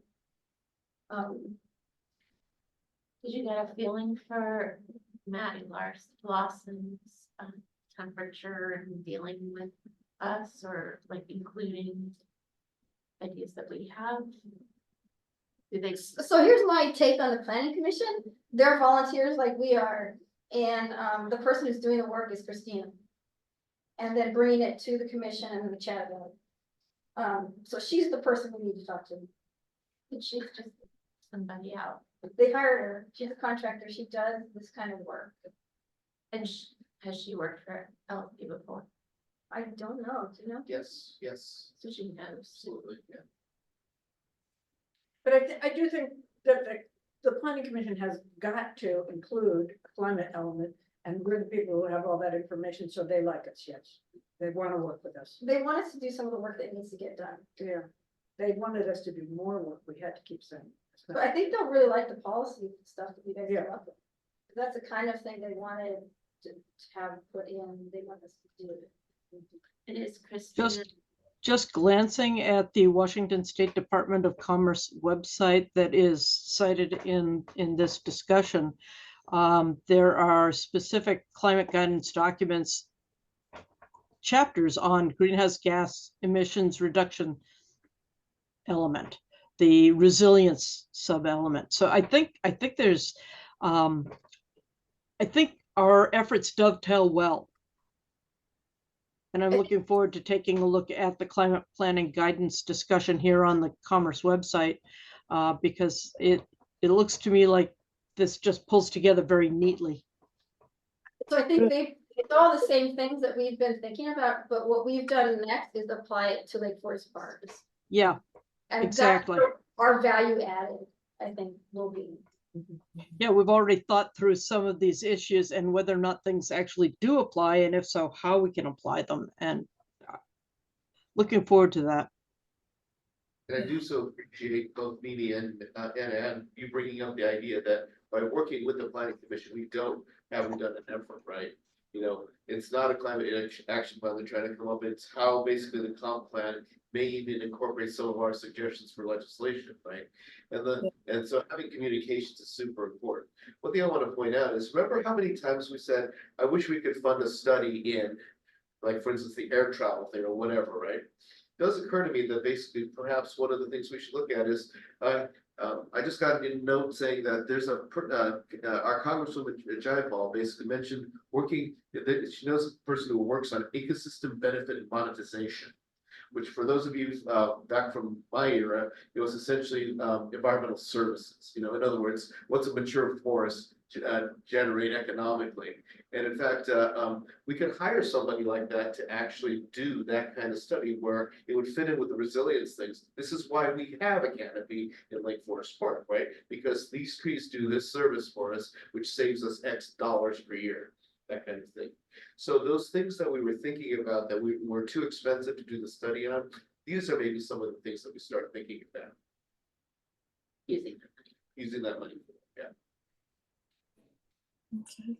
Did you get a feeling for Maddie Lawson's temperature and dealing with us, or including ideas that we have? Do they? So here's my take on the planning commission. They're volunteers like we are, and the person who's doing the work is Christina. And then bringing it to the commission and the chat about it. So she's the person we need to talk to. And she's just somebody out. They hired her. She's a contractor. She does this kind of work. And has she worked for LFP before? I don't know. Do you know? Yes, yes, So she knows. absolutely, yeah. But I do think that the planning commission has got to include a climate element, and we're the people who have all that information, so they like us, yes. They want to work with us. They want us to do some of the work that needs to get done. Yeah. They wanted us to do more work. We had to keep saying. But I think they'll really like the policy stuff that we guys Yeah. came up with. That's the kind of thing they wanted to have put in. They want us to do it. It is Christina. Just glancing at the Washington State Department of Commerce website that is cited in this discussion, there are specific climate guidance documents, chapters on greenhouse gas emissions reduction element, the resilience sub-element. So I think there's, I think our efforts dovetail well. And I'm looking forward to taking a look at the climate planning guidance discussion here on the Commerce website, because it looks to me like this just pulls together very neatly. So I think it's all the same things that we've been thinking about, but what we've done next is apply it to Lake Forest Park. Yeah, And exactly. that's where our value added, I think, will be. Yeah, we've already thought through some of these issues and whether or not things actually do apply, and if so, how we can apply them. And looking forward to that. And I do so appreciate both Mimi and you bringing up the idea that by working with the planning commission, haven't done an effort, right? You know, it's not a climate action plan they're trying to come up, it's how basically the comp plan may even incorporate some of our suggestions for legislation, right? And so having communications is super important. One thing I want to point out is, remember how many times we said, I wish we could fund a study in, like, for instance, the air travel thing or whatever, right? It does occur to me that basically perhaps one of the things we should look at is, I just got a note saying that there's our Congresswoman Jayapal basically mentioned working, that she knows a person who works on ecosystem benefit and monetization, which for those of you back from my era, it was essentially environmental services. You know, in other words, what's a mature forest generate economically? And in fact, we could hire somebody like that to actually do that kind of study where it would fit in with the resilience things. This is why we have a canopy in Lake Forest Park, right? Because these trees do this service for us, which saves us X dollars per year, that kind of thing. So those things that we were thinking about that were too expensive to do the study on, these are maybe some of the things that we start thinking about. Using that money. Yeah. Okay.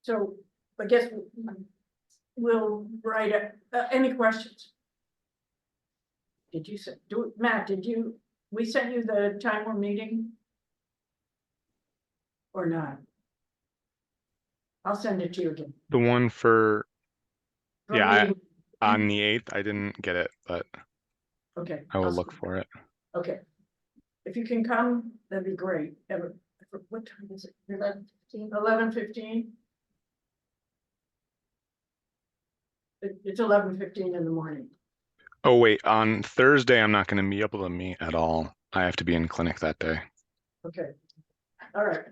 So I guess we'll write any questions? Did you say, Matt, we sent you the time we're meeting? Or not? I'll send it to you again. The one for For yeah, meeting. on the 8th, I didn't get it, but Okay. I will I'll look send for it. Okay. If you can come, that'd be great. What time is it? 11:15? It's 11:15 in the morning. Oh wait, on Thursday I'm not going to be able to meet at all. I have to be in clinic that day. Okay. All right.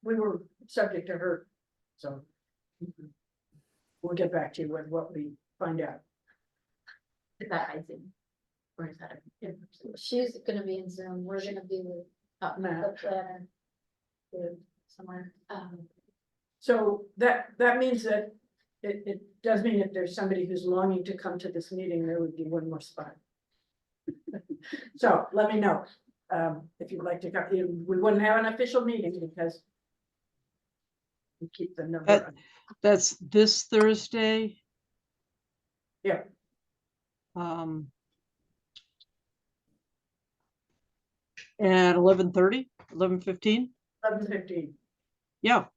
We were subject to her, so we'll get back to you with what we find out. Is that by Zoom? Or is that? She's gonna be in Zoom, we're gonna be with the Matt. planner. With somewhere. So that means that it does mean if there's somebody who's longing to come to this meeting, there would be one more spot. So let me know if you'd like to come. We wouldn't have an official meeting because we keep the number. That's this Thursday. Yeah. At 11:30, 11:15. 11:15. Yeah,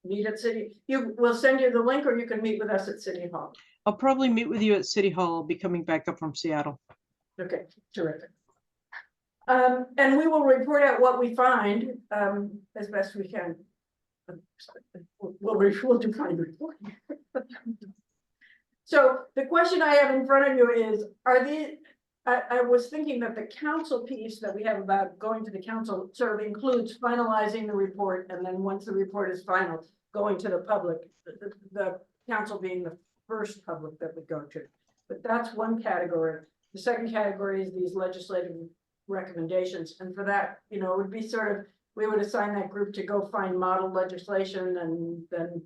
Meet at City. We'll send you the link, or you can meet with us at City Hall. I'll probably meet with you at City Hall. I'll be coming back up from Seattle. Okay, terrific. And we will report out what we find as best we can. We'll do kind of reporting. So the question I have in front of you is, I was thinking that the council piece that we have about going to the council sort of includes finalizing the report, and then once the report is final, going to the public, the council being the first public that we go to. But that's one category. The second category is these legislative recommendations. And for that, it would be sort of, we would assign that group to go find model legislation and then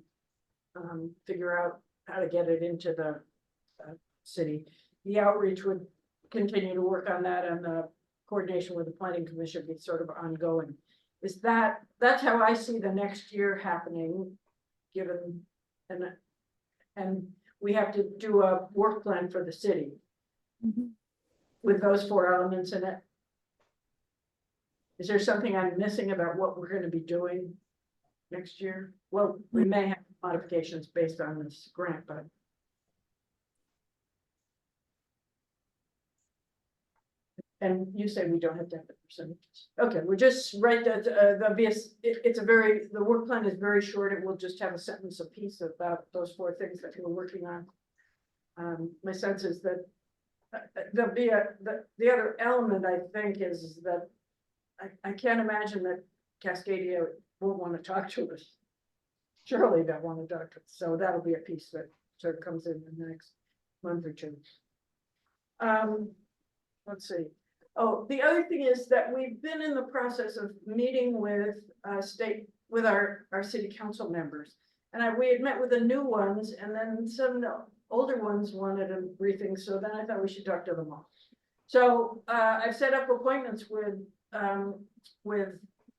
figure out how to get it into the city. The outreach would continue to work on that, and the coordination with the planning commission be sort of ongoing. That's how I see the next year happening, given, and we have to do a work plan for the city with those 4 elements in it. Is there something I'm missing about what we're going to be doing next year? Well, we may have modifications based on this grant, but. And you say we don't have to have the percentages. Okay, we'll just write that the work plan is very short. It will just have a sentence apiece about those 4 things that we're working on. My sense is that the other element, I think, is that I can't imagine that Cascadia won't want to talk to us. Surely they'll want to talk to us. So that'll be a piece that sort of comes in the next month or 2. Let's see. Oh, the other thing is that we've been in the process of meeting with our city council members. And we had met with the new ones, and then some older ones wanted a briefing, so then I thought we should talk to them all. So, I've set up appointments with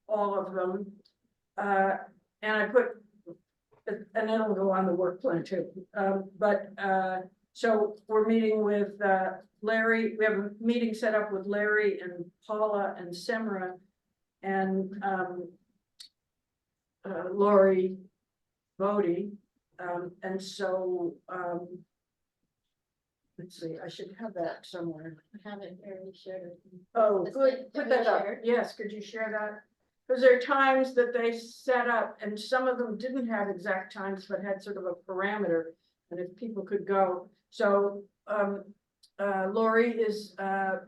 all of them. And I put, and it'll go on the work plan too. So we're meeting with, Larry, we have a meeting set up with Larry and Paula and Semra and, Lori Bodie. And so, let's see, I should have that somewhere. I haven't already shared. Oh, This good, thing put that we that up. shared. Yes, could you share that? Because there are times that they set up and some of them didn't have exact times, but had sort of a parameter. And if people could go, so, Lori is, on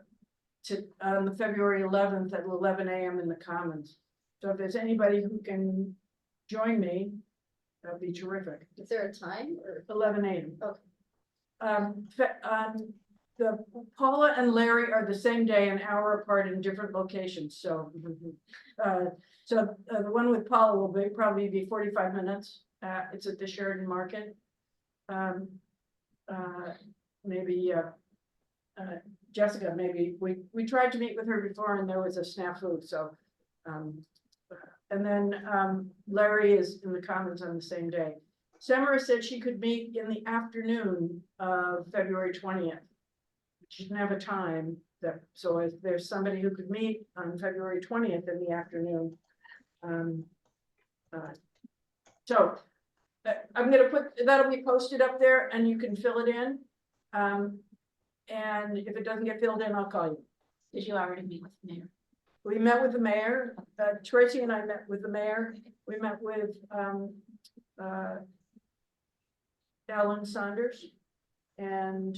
the February 11th at 11 a.m. in the Commons. So if there's anybody who can join me, that'd be terrific. Is there a time or? 11 a.m. Okay. The Paula and Larry are the same day, an hour apart in different locations, so. The one with Paula will probably be 45 minutes, it's at the Sheridan Market. Maybe, Jessica, maybe, we tried to meet with her before and there was a snafu, so. And then, Larry is in the Commons on the same day. Semra said she could meet in the afternoon of February 20th. She didn't have a time that, so if there's somebody who could meet on February 20th in the afternoon. So I'm gonna put, that'll be posted up there and you can fill it in. And if it doesn't get filled in, I'll call you. Did you already meet with the mayor? We met with the mayor, Tracy and I met with the mayor. We met with Alan Saunders and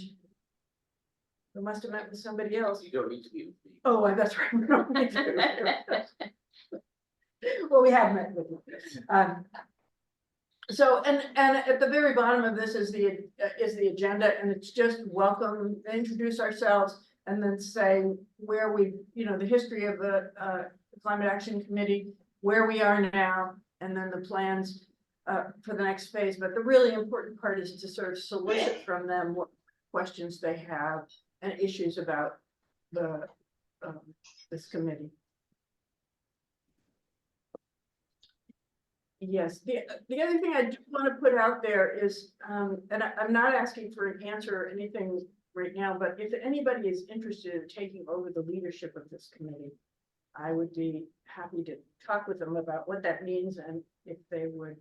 we must have met with somebody else. You don't need to be with me. Oh, that's right. We don't need to. Well, we have met with them. So, and at the very bottom of this is the agenda, and it's just welcome, introduce ourselves, and then say where we, the history of the Climate Action Committee, where we are now, and then the plans for the next phase. But the really important part is to sort of solicit from them what questions they have and issues about the this committee. Yes, the other thing I do want to put out there is, and I'm not asking for an answer or anything right now, but if anybody is interested in taking over the leadership of this committee, I would be happy to talk with them about what that means and if they would.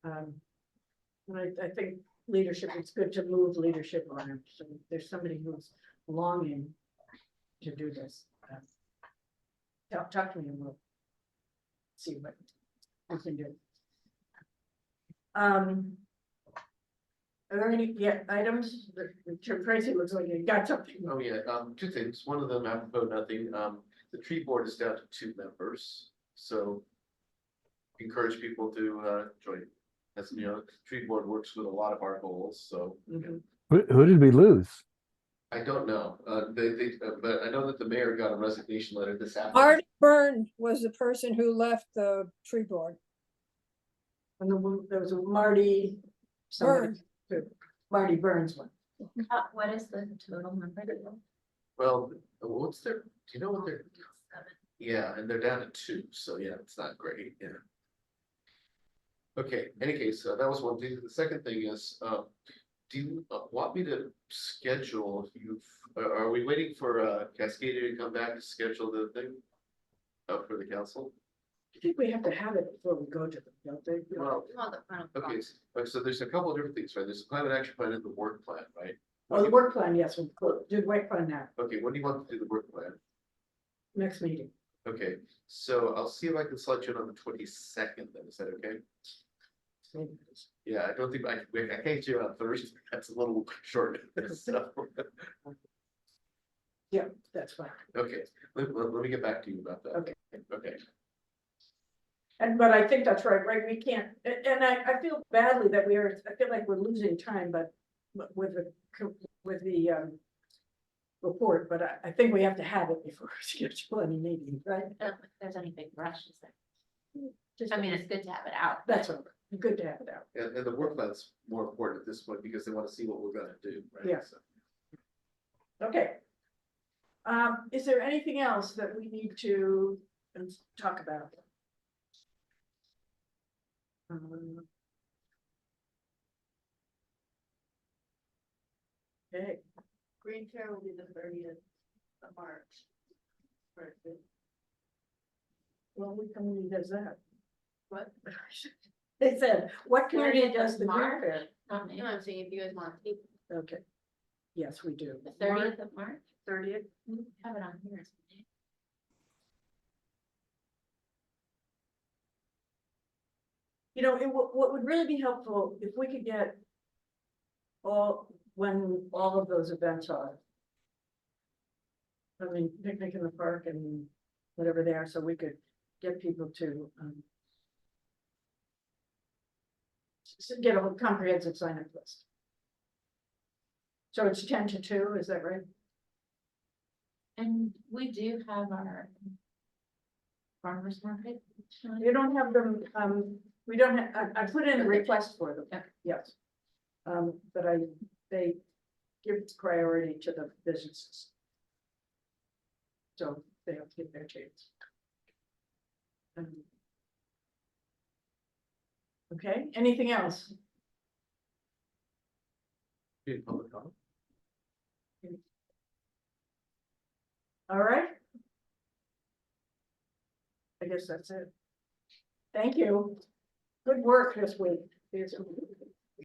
I think leadership, it's good to move leadership on. So if there's somebody who's longing to do this, talk to me and we'll see what we can do. Are there any items? Tracy looks like you got something. Oh, yeah, two things. One of them, apropos nothing, the tree board is down to 2 members, so encourage people to join. As you know, tree board works with a lot of our goals, so. Mhm. Who did we lose? I don't know, but I know that the mayor got a resignation letter this afternoon. Marty Byrne was the person who left the tree board. And there was a Marty. somebody- Marty Burns one. What is the total number? Well, what's their, do you know what they're? Yeah, and they're down to 2, so yeah, it's not great, yeah. Okay, any case, that was one thing. The second thing is, do you want me to schedule, are we waiting for Cascadia to come back to schedule the thing? For the council? I think we have to have it before we go to them, don't they? Well, We want the final okay, product. so there's a couple of different things, right? There's a climate action plan and the work plan, right? Oh, the work plan, yes, we'll do the work plan now, Okay, when do you want to do the work plan? next meeting. Okay, so I'll see if I can slot you in on the 22nd then, is that okay? Yeah, I don't think I can't get you on Thursday, that's a little short. So, Yeah, that's fine. okay, let me get back to you about that. Okay. Okay, But I think that's right, we can't, and I feel badly that I feel like we're losing time, but with the report, but I think we have to have it before we schedule any meeting, right? I don't think there's any big rushes there. Just, I mean, it's good to have it out. that's right, good to have it out. And the work plan's more important at this point because they wanna see what we're gonna do, right? Yeah. So, Okay. Is there anything else that we need to talk about? Okay, Green Chair will be the 30th of March. Right. well, what committee does that? What? They said, what committee 30th does of the Green March? Fair? Not me. No, I'm saying if you guys want to keep Okay. Yes, we do. The 30th of March? 30th? Have it on here. You know, what would really be helpful if we could get when all of those events are. I mean, picnic in the park and whatever they are, so we could get people to get a comprehensive sign up list. So it's 10 to 2, is that right? And we do have our farmer's market. You don't have them, we don't have, I put in a request for them, Okay. yes. But they give priority to the businesses. So they have to get their chance. Okay, anything else? any public comment? All right. I guess that's it. Thank you. Good work this week. Here's-